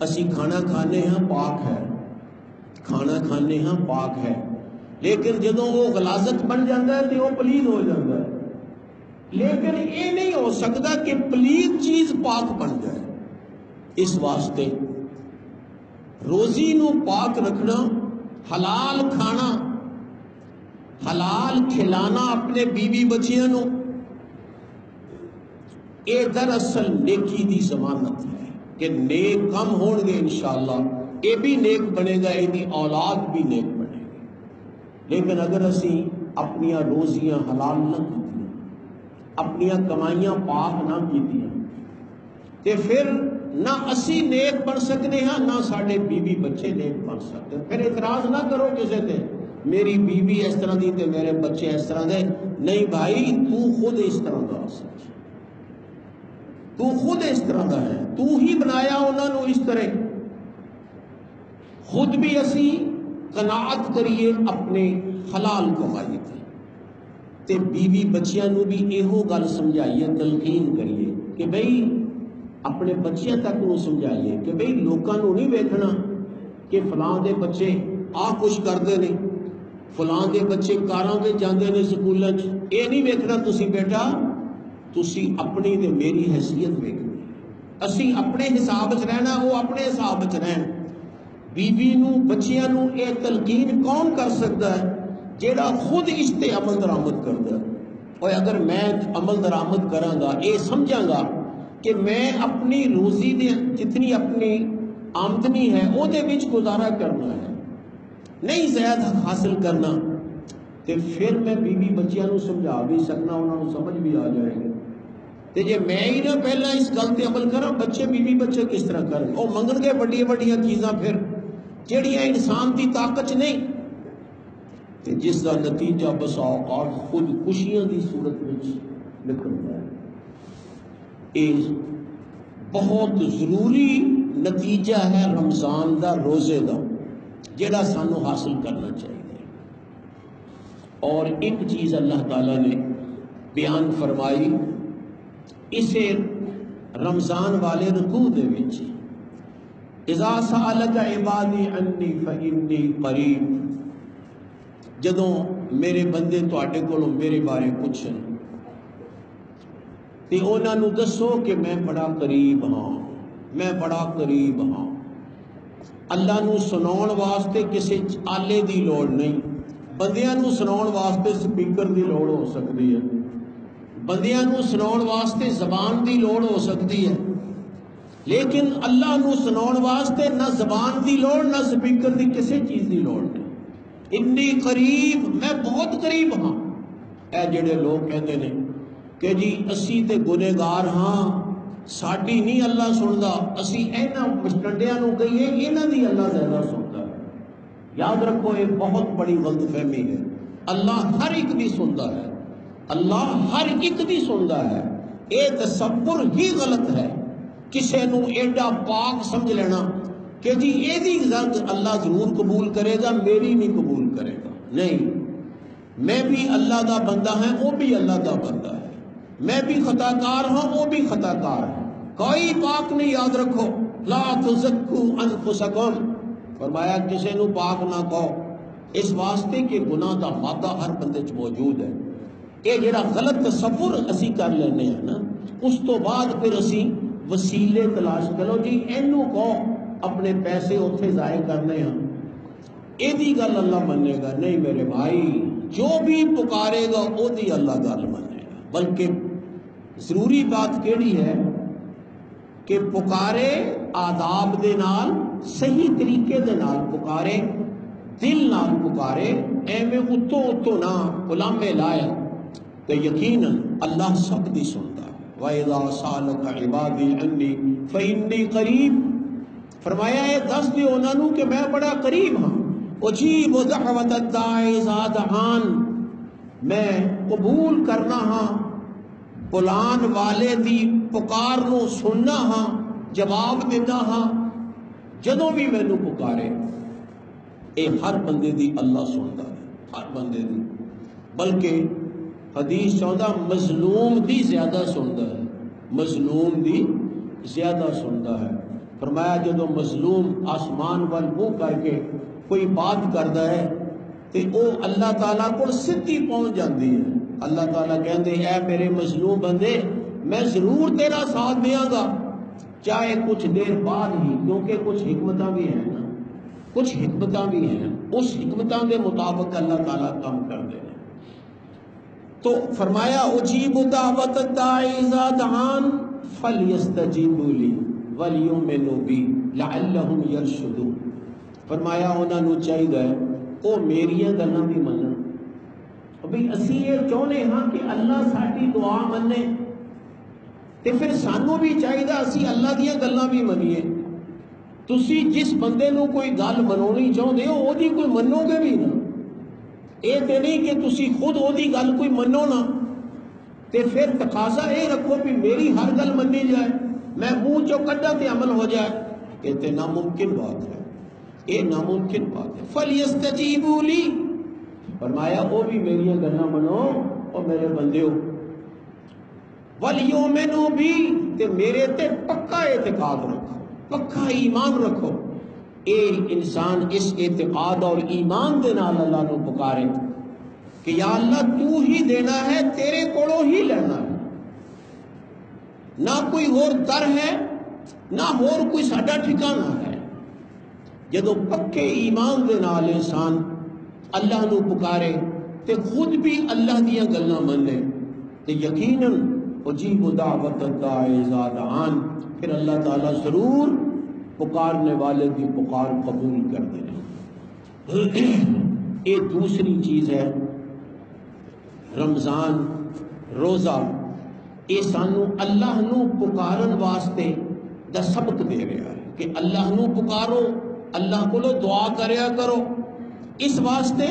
اسی کھانا کھانے ہاں پاک ہے، کھانا کھانے ہاں پاک ہے، لیکن جدوں وہ غلاظت بن جاتا ہے تو وہ پلید ہو جاتا ہے۔ لیکن یہ نہیں ہو سکتا کہ پلید چیز پاک بن جائے۔ اس واسطے روزی نو پاک رکھنا، حلال کھانا، حلال کھلانا اپنے بیوی بچیاں نو، یہ دراصل نیکی دی ضمانت ہے کہ نیک کم ہون گے انشاءاللہ، یہ بھی نیک بنے گا، یہ اولاد بھی نیک بنے گی۔ لیکن اگر اسی اپنیاں روزیاں حلال نہ کی، اپنیاں کمائیاں پاک نہ کی، تے پھر نہ اسی نیک بن سکتے ہیں، نہ ساڑے بیوی بچے نیک بن سکتے۔ پھر اعتراض نہ کرو کسی تے، میری بیوی اس طرح دی تے میرے بچے اس طرح دے، نہیں بھائی، تو خود اس طرح دا سچ، تو خود اس طرح دا ہے، تو ہی بنایا انہوں نے اس طرح۔ خود بھی اسی قناعت کریے اپنے حلال کمائی تے، تے بیوی بچیاں نو بھی ایہو گل سمجھائیے، تلقین کریے کہ بھئی اپنے بچیاں تک نو سمجھائیے کہ بھئی لوکاں نو نہیں ویکھنا کہ فلاں دے بچے آ کچھ کردے نے، فلاں دے بچے کاراں تے جاندے نے سکولاں چ، اے نہیں ویکھنا تسی بیٹا، تسی اپنی تے میری حیثیت ویکھنی، اسی اپنے حساب وچ رہنا، وہ اپنے حساب وچ رہن۔ بیوی نو بچیاں نو اے تلقین کون کر سکتا ہے؟ جیڑا خود اس تے عمل درآمد کردا ہے۔ اور اگر میں عمل درآمد کراں گا، اے سمجھاں گا کہ میں اپنی روزی دے جتنی اپنی آمدنی ہے او دے وچ گزارا کرنا ہے، نہیں زیادہ حاصل کرنا، تے پھر میں بیوی بچیاں نو سمجھا بھی سکنا، انہاں نو سمجھ بھی آ جائے گا۔ تے جے میں ہی نہ پہلا اس گل تے عمل کراں، بچے بیوی بچے کس طرح کرن؟ او منگن گے بڑیاں بڑیاں چیزاں پھر جیڑیاں انسان دی طاقت نہیں، تے جس دا نتیجہ بسا اوقات خود کشیاں دی صورت وچ نکلدا ہے۔ یہ بہت ضروری نتیجہ ہے رمضان دا، روزے دا، جڑا سانو حاصل کرنا چاہیے۔ اور ایک چیز اللہ تعالیٰ نے بیان فرمائی اسے رمضان والے رکوع دے وچ، اذا سألک عبادی انی فإنی قریب، جدوں میرے بندے تواڈے کولوں میرے بارے پوچھن تے انہاں نو دسو کہ میں بڑا قریب ہاں، میں بڑا قریب ہاں۔ اللہ نو سناؤن واسطے کسی آلے دی لوڑ نہیں، بندیاں نو سناؤن واسطے سپیکر دی لوڑ ہو سکتی ہے، بندیاں نو سناؤن واسطے زبان دی لوڑ ہو سکتی ہے، لیکن اللہ نو سناؤن واسطے نہ زبان دی لوڑ نہ سپیکر دی کسی چیز دی لوڑ نہیں۔ انی قریب، میں بہت قریب ہاں۔ اے جڑے لوگ کہتے ہیں کہ جی اسی تے گنہگار ہاں، ساڈی نہیں اللہ سندا، اسی اینا مشٹنڈیاں نو کہیے انہاں دی اللہ زیادہ سندا ہے۔ یاد رکھو یہ بہت بڑی غلط فہمی ہے۔ اللہ ہر ایک دی سندا ہے، اللہ ہر ایک دی سندا ہے، اے تصور ہی غلط ہے کسے نو ایڈا پاک سمجھ لینا کہ جی اے دی ذات اللہ ضرور قبول کرے گا، میری نہیں قبول کرے گا۔ نہیں، میں بھی اللہ دا بندہ ہے، وہ بھی اللہ دا بندہ ہے، میں بھی خطا کار ہوں، وہ بھی خطا کار ہے، کوئی پاک نہیں۔ یاد رکھو لا تزکو انفسکم، فرمایا کسے نو پاک نہ کہو، اس واسطے کہ گناہ دا مادہ ہر بندے چ موجود ہے۔ یہ جڑا غلط تصور اسی کر لینے ہیں نا، اس تو بعد پھر اسی وسیلے تلاش کرو جی اینو کہو اپنے پیسے اتنے ضائع کرنے ہیں، یہ گل اللہ منے گا نہیں میرے بھائی، جو بھی پکارے گا وہ دی اللہ گل منے گا۔ بلکہ ضروری بات کیڑی ہے کہ پکارے آداب دے نال، صحیح طریقے دے نال پکارے، دل نال پکارے، ایویں اتو اتو نہ غلامے لائے، تو یقیناً اللہ سب دی سنتا ہے۔ وَإِذَا سَأَلَكَ عِبَادِي عَنِّي فَإِنِّي قَرِيبٌ، فرمایا ہے دس دیو انہاں نو کہ میں بڑا قریب ہاں، اجیب دعوت الداعی اذا دعان، میں قبول کرنا ہاں بلان والے دی پکار نو سننا ہاں، جواب دینا ہاں جدوں بھی مینوں پکارے۔ اے ہر بندے دی اللہ سنتا ہے، ہر بندے دی، بلکہ حدیث چاہتا مظلوم دی زیادہ سنتا ہے، مظلوم دی زیادہ سنتا ہے۔ فرمایا جدو مظلوم آسمان وال منہ کر کے کوئی بات کرتا ہے تو وہ اللہ تعالیٰ کو سدھی پہنچ جاتی ہے۔ اللہ تعالیٰ کہتے ہیں اے میرے مظلوم بندے، میں ضرور تیرا ساتھ دیاں گا، چاہے کچھ دیر بعد ہی، کیونکہ کچھ حکمتاں بھی ہیں نا، کچھ حکمتاں بھی ہیں، اس حکمتاں کے مطابق اللہ تعالیٰ کام کر دے۔ تو فرمایا اجیب دعوت الداعی اذا دعان فلیستجیبوا لی ولیؤمنوا بی لعلہم یرشدون. فرمایا انہوں نے چاہیے وہ میریاں گلاں بھی منن. بھئی اسی یہ چاہنے ہاں کہ اللہ ساری دعا منے تے پھر سانوں بھی چاہیے اسی اللہ دیاں گلاں بھی منیے. تسی جس بندے نو کوئی گل منونی چاہتے ہو وہ کوئی منو گے بھی نا. یہ تو نہیں کہ تسی خود وہ گل کوئی منو نا تے پھر تقاضا یہ رکھو کہ میری ہر گل منی جائے میں منہ چو کڈا تے عمل ہو جائے. یہ تو ناممکن بات ہے. یہ ناممکن بات ہے. فَلْيَسْتَجِيبُوا لِي فرمایا وہ بھی میری گلاں منو اور میرے بندے ہو. وَلْيُؤْمِنُوا بِي تے میرے تے پکا اعتقاد رکھو پکا ایمان رکھو. اے انسان اس اعتقاد اور ایمان دے نال اللہ نو پکارے کہ یا اللہ تو ہی دینا ہے تیرے کولوں ہی لینا ہے. نہ کوئی اور در ہے نہ اور کوئی ساڈا ٹھکانہ ہے. جدو پکے ایمان دے نال انسان اللہ نو پکارے تے خود بھی اللہ دیاں گلاں منے تے یقیناً اجیب دعوت الداعی اذا دعان پھر اللہ تعالیٰ ضرور پکارنے والے کی پکار قبول کر دے. یہ دوسری چیز ہے رمضان روزہ. یہ سانو اللہ نو پکارن واسطے دا سبق دے رہا ہے کہ اللہ نو پکارو اللہ کو دعا کریا کرو اس واسطے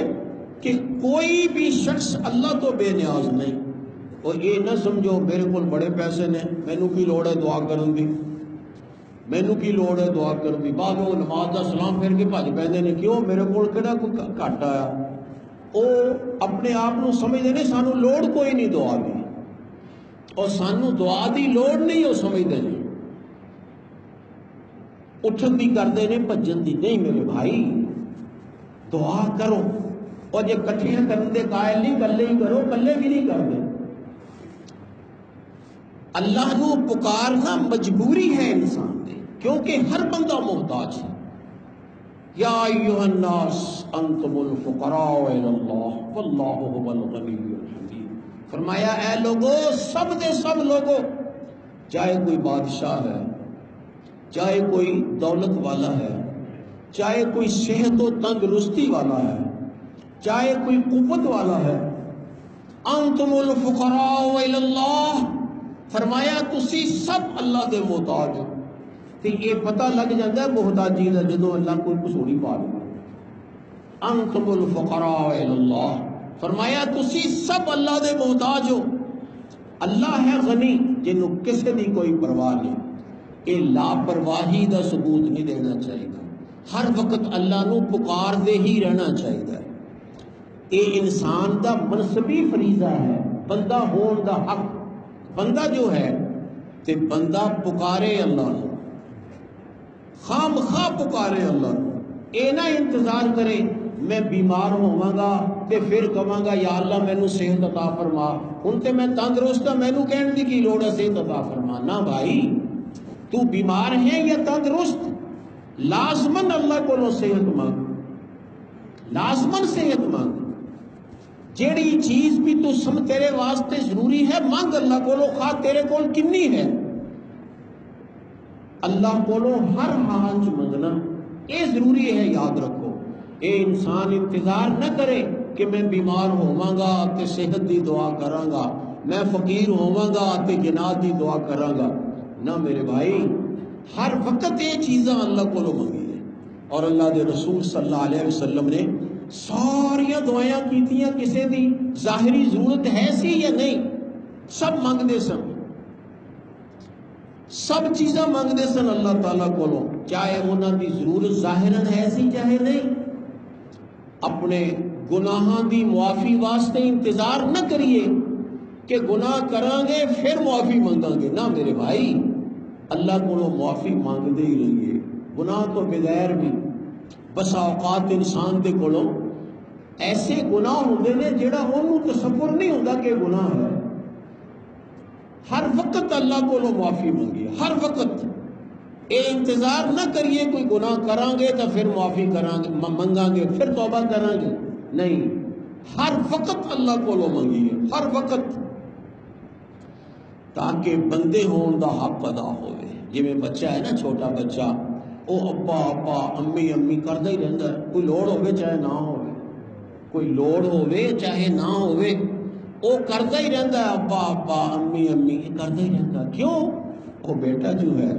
کہ کوئی بھی شخص اللہ تو بے نیاز نہیں. اور یہ نہ سمجھو میرے کو بڑے پیسے نے مینوں کی لوڑ ہے دعا کرن دی مینوں کی لوڑ ہے دعا کرن دی. بعد وہ نماز دا سلام پھر کے بھج پیندے نے کیوں میرے کو کہڑا کوئی گھٹ آیا. وہ اپنے آپ کو سمجھتے ہیں سانو لوڑ کوئی نہیں دعا دی اور سانو دعا دی لوڑ نہیں. وہ سمجھتے ہیں اٹھن دی کرتے ہیں بھجن دی نہیں. میرے بھائی دعا کرو اور جے کٹھیاں کرن دے قائل نہیں کلے ہی کرو کلے بھی نہیں کرتے. اللہ نو پکارنا مجبوری ہے انسان نے کیونکہ ہر بندہ محتاج ہے. یا ایھا الناس انتم الفقراء الی اللہ واللہ هو الغنی الحمید. فرمایا اے لوگو سب دے سب لوگو چاہے کوئی بادشاہ ہے چاہے کوئی دولت والا ہے چاہے کوئی صحت و تندرستی والا ہے چاہے کوئی قوت والا ہے انتم الفقراء الی اللہ فرمایا تسی سب اللہ دے محتاج ہو. تے یہ پتہ لگ جاتا ہے محتاجی دا جدو اللہ کوئی کسوڑی پا لے. انتم الفقراء الی اللہ فرمایا تسی سب اللہ دے محتاج ہو. اللہ ہے غنی جنوں کسی دی کوئی پرواہ نہیں. یہ لاپرواہی دا ثبوت نہیں دینا چاہیے. ہر وقت اللہ نو پکار دے ہی رہنا چاہیے. یہ انسان دا منصبی فریضہ ہے بندہ ہون دا حق. بندہ جو ہے تے بندہ پکارے اللہ نو خام خواہ پکارے اللہ نو. اے نہ انتظار کرے میں بیمار ہوا گا تے پھر کہاں گا یا اللہ مینوں صحت عطا فرما ہن تے میں تندرست ہاں مینوں کہن دی کی لوڑ ہے صحت عطا فرما. نہ بھائی تو بیمار ہے یا تندرست لازمن اللہ کو صحت مانگ لازمن صحت مانگ. جیڑی چیز بھی تو تیرے واسطے ضروری ہے مانگ اللہ کو خواہ تیرے کول کنی ہے. اللہ کو ہر حال چ منگنا یہ ضروری ہے. یاد رکھو اے انسان انتظار نہ کرے کہ میں بیمار ہوواں گا تے صحت دی دعا کراں گا میں فقیر ہوواں گا تے جنات دی دعا کراں گا. نہ میرے بھائی ہر وقت یہ چیزاں اللہ کو منگی ہے. اور اللہ دے رسول صلی اللہ علیہ وسلم نے ساریا دعائیاں کیتیاں کسے دی ظاہری ضرورت ہے سی یا نہیں سب مانگدے سن سب چیزاں مانگدے سن اللہ تعالیٰ کو چاہے انہاں دی ضرورت ظاہراً ہے سی چاہے نہیں. اپنے گناہاں دی معافی واسطے انتظار نہ کریے کہ گناہ کریں گے پھر معافی مانگیں گے. نہ میرے بھائی اللہ کو معافی مانگدے ہی رہیے. گناہ تو بغیر بھی بسا اوقات انسان دے کولوں ایسے گناہ ہوندے نے جڑا انہوں تصور نہیں ہوتا کہ گناہ ہے. ہر وقت اللہ کو معافی مانگیے ہر وقت. اے انتظار نہ کریے کوئی گناہ کریں گے تو پھر معافی کریں گے منگاں گے پھر توبہ کریں گے. نہیں ہر وقت اللہ کو منگیے، ہر وقت، تاکہ بندے ہون دا حق ادا ہوئے۔ جی میں بچہ ہے نا، چھوٹا بچہ، وہ ابا ابا امی امی کردا ہی رہندا ہے، کوئی لوڑ ہوئے چاہے نہ ہوئے، کوئی لوڑ ہوئے چاہے نہ ہوئے، وہ کردا ہی رہندا ہے، ابا ابا امی امی کردا ہی رہندا ہے۔ کیوں؟ وہ بیٹا جو ہے،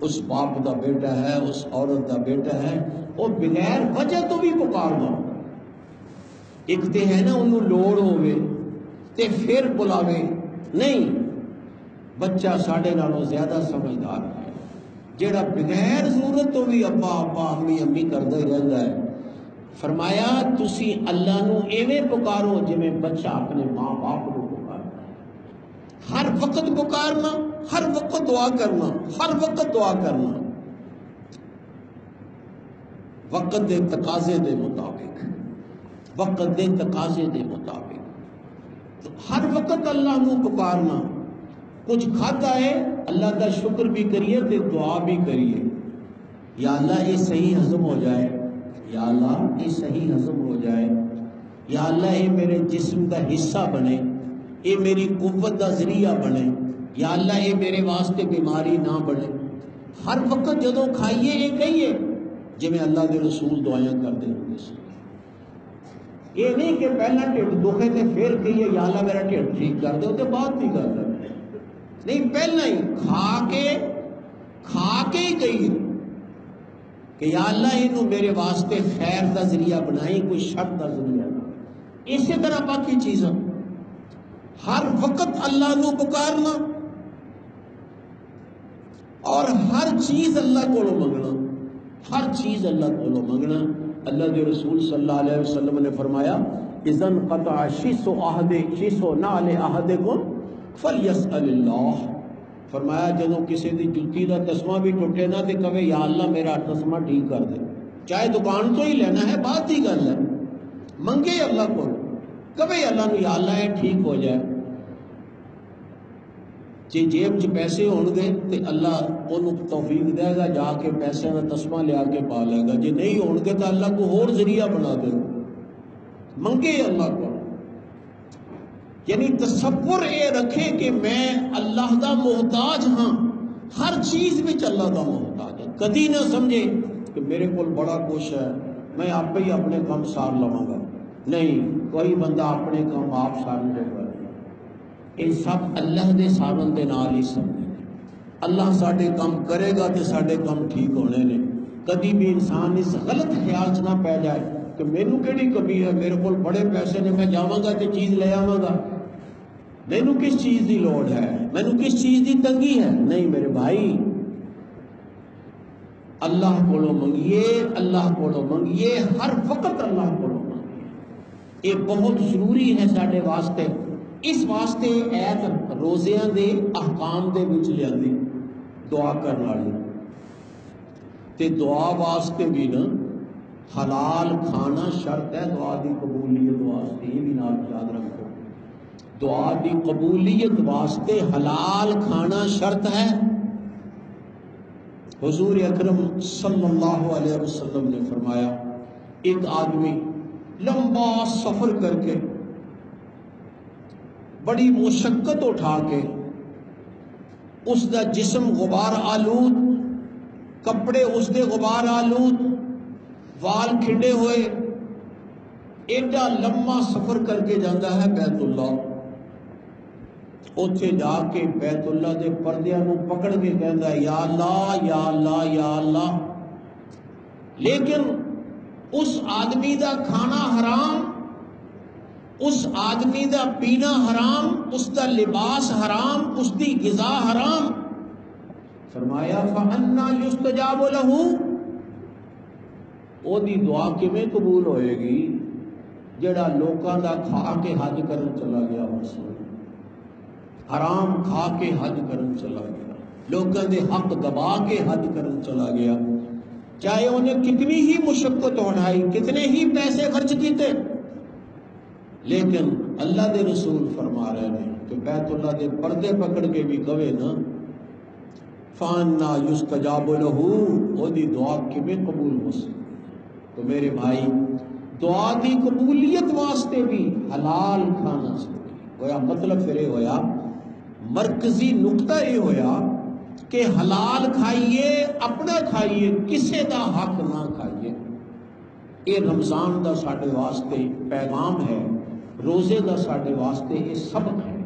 اس باپ دا بیٹا ہے، اس عورت دا بیٹا ہے، وہ بغیر وجہ تو بھی پکارنا۔ ایک تے ہے نا انہوں لوڑ ہوئے تے پھر بلاوے، نہیں، بچہ ساڑھے نالوں زیادہ سمجھدار ہے، جیڑا بغیر ضرورت تو بھی ابا ابا امی امی کردا ہی رہندا ہے۔ فرمایا تسی اللہ نو ایویں پکارو جویں بچہ اپنے ماں باپ کو پکارتا ہے، ہر وقت پکارنا، ہر وقت دعا کرنا، ہر وقت دعا کرنا، وقت دے تقاضے دے مطابق، وقت دے تقاضے دے مطابق، تو ہر وقت اللہ نو پکارنا۔ کچھ کھاتا ہے اللہ کا شکر بھی کریے تے دعا بھی کریے، یا اللہ یہ صحیح ہضم ہو جائے، یا اللہ یہ صحیح ہضم ہو جائے، یا اللہ یہ میرے جسم کا حصہ بنے، یہ میری قوت کا ذریعہ بنے، یا اللہ یہ میرے واسطے بیماری نہ بنے۔ ہر وقت جدوں کھائیے یہ کہیے جی میں اللہ کے رسول دعائیں کرتے ہوں۔ یہ نہیں کہ پہلا ٹھڈ دکھے تے پھر کہیے یا اللہ میرا ٹھڈ ٹھیک کر دے، اس کے بعد نہیں کرتا، نہیں، پہلا ہی کھا کے ہی کہیے کہ یا اللہ انہوں میرے واسطے خیر کا ذریعہ بنائی، کوئی شر کا ذریعہ نہ۔ اسی طرح باقی چیزاں ہر وقت اللہ نو پکارنا اور ہر چیز اللہ کو منگنا، ہر چیز اللہ کو منگنا۔ اللہ کے رسول صلی اللہ علیہ وسلم نے فرمایا اذن قطع شیس نعل احدکم فلیسأل اللہ، فرمایا جدوں کسی دی جُتی دا تسمہ بھی ٹوٹے نہ تے کہے یا اللہ میرا تسمہ ٹھیک کر دے، چاہے دکان تو ہی لینا ہے، بات ہی گل ہے، منگے اللہ کو، کہے اللہ نو یا اللہ یہ ٹھیک ہو جائے۔ جی جیب چ پیسے ہون گے تے اللہ انہوں توفیق دے گا، جا کے پیسے کا تسمہ لیا کے پا لے گا، جی نہیں ہون گے تو اللہ کو اور ذریعہ بنا دے گا، منگے اللہ کو۔ یعنی تصور یہ رکھے کہ میں اللہ دا محتاج ہاں، ہر چیز میں اللہ دا محتاج ہے، کدی نہ سمجھے کہ میرے کو بڑا کچھ ہے میں آپ ہی اپنے کام سار لواں گا، نہیں، کوئی بندہ اپنے کام آپ سار لے گا، یہ سب اللہ دے سارن دے نال ہی سمجھے، اللہ ساڈے کام کرے گا تے ساڈے کام ٹھیک ہونے نے۔ کدی بھی انسان اس غلط خیال چ نہ پہ جائے کہ مینوں کیڑی کمی ہے، میرے کو بڑے پیسے نے، میں جاواں گا تے چیز لے آواں گا، مینوں کس چیز دی لوڑ ہے، مینوں کس چیز دی تنگی ہے، نہیں میرے بھائی، اللہ کو منگیے، اللہ کو منگیے، ہر وقت اللہ کو منگیے، یہ بہت ضروری ہے ساڈے واسطے۔ اس واسطے ایت روزیاں دے احکام دے وچ لیاندی دعا کرن والی، تے دعا واسطے بھی نا حلال کھانا شرط ہے دعا دی قبولیت واسطے، یہ بھی نال یاد رکھو، دعا دی قبولیت واسطے حلال کھانا شرط ہے۔ حضور اکرم صلی اللہ علیہ وسلم نے فرمایا ایک آدمی لمبا سفر کر کے بڑی مشقت اٹھا کے، اس دا جسم غبار آلود، کپڑے اس دے غبار آلود، وال کھنڈے ہوئے، ایڈا لمبا سفر کر کے جاتا ہے بیت اللہ، اوتھے جا کے بیت اللہ دے پردیاں نو پکڑ کے کہندا ہے یا اللہ یا اللہ یا اللہ، لیکن اس آدمی دا کھانا حرام، اس آدمی دا پینا حرام، اس دا لباس حرام، اس دی غذا حرام۔ فرمایا فَأَنَّا يُسْتَجَابُ لَهُ، او دی دعا کیویں قبول ہوئے گی جڑا لوکاں دا کھا کے حج کرن چلا گیا، حرام کھا کے حج کرن چلا گیا، لوکاں دے حق دبا کے حج کرن چلا گیا، چاہے انہیں کتنی ہی مشقت اٹھائی، کتنے ہی پیسے خرچ کیتے، لیکن اللہ دے رسول فرما رہے ہیں کہ بیت اللہ دے پردے پکڑ کے بھی کہے نا فَأَنَّا يُسْتَجَابُ لَهُ، وہ دی دعا کیویں قبول ہو سکتی۔ تو میرے بھائی دعا دی قبولیت واسطے بھی حلال کھانا ضروری ہویا۔ مطلب پھر یہ ہویا، مرکزی نقطہ یہ ہویا کہ حلال کھائیے، اپنا کھائیے، کسے دا حق نہ کھائیے۔ یہ رمضان دا ساڈے واسطے پیغام ہے، روزے دا ساڈے واسطے یہ سبق ہے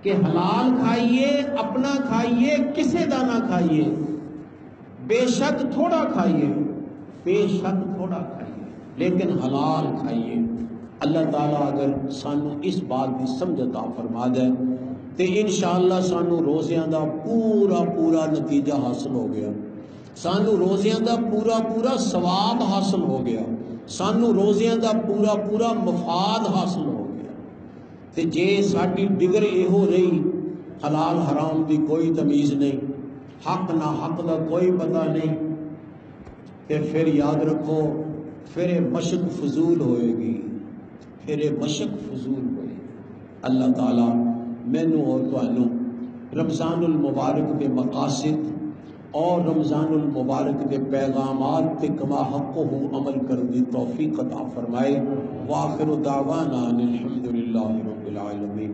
کہ حلال کھائیے، اپنا کھائیے، کسے دا نہ کھائیے، بے شک تھوڑا کھائیے، بے شک تھوڑا کھائیے، لیکن حلال کھائیے۔ اللہ تعالیٰ اگر سانو اس بات کی سمجھ عطا فرما دے تو انشاءاللہ سانو روزیاں دا پورا پورا نتیجہ حاصل ہو گیا، سانو روزیاں دا پورا پورا ثواب حاصل ہو گیا، سانو روزیاں دا پورا پورا مفاد حاصل ہو گیا۔ تے جے ساڈی ڈگر یہ ہو رہی حلال حرام دی کوئی تمیز نہیں، حق نہ حق دا کوئی پتہ نہیں، تے پھر یاد رکھو پھر یہ مشق فضول ہوئے گی، پھر یہ مشق فضول ہوئے گی۔ اللہ تعالیٰ مینوں اور تانوں رمضان المبارک کے مقاصد اور رمضان المبارک کے پیغامات تے کما حق ہو عمل کرنے دی توفیق عطا فرمائے۔ وآخر دعوانا الحمدللہ رب العالمین۔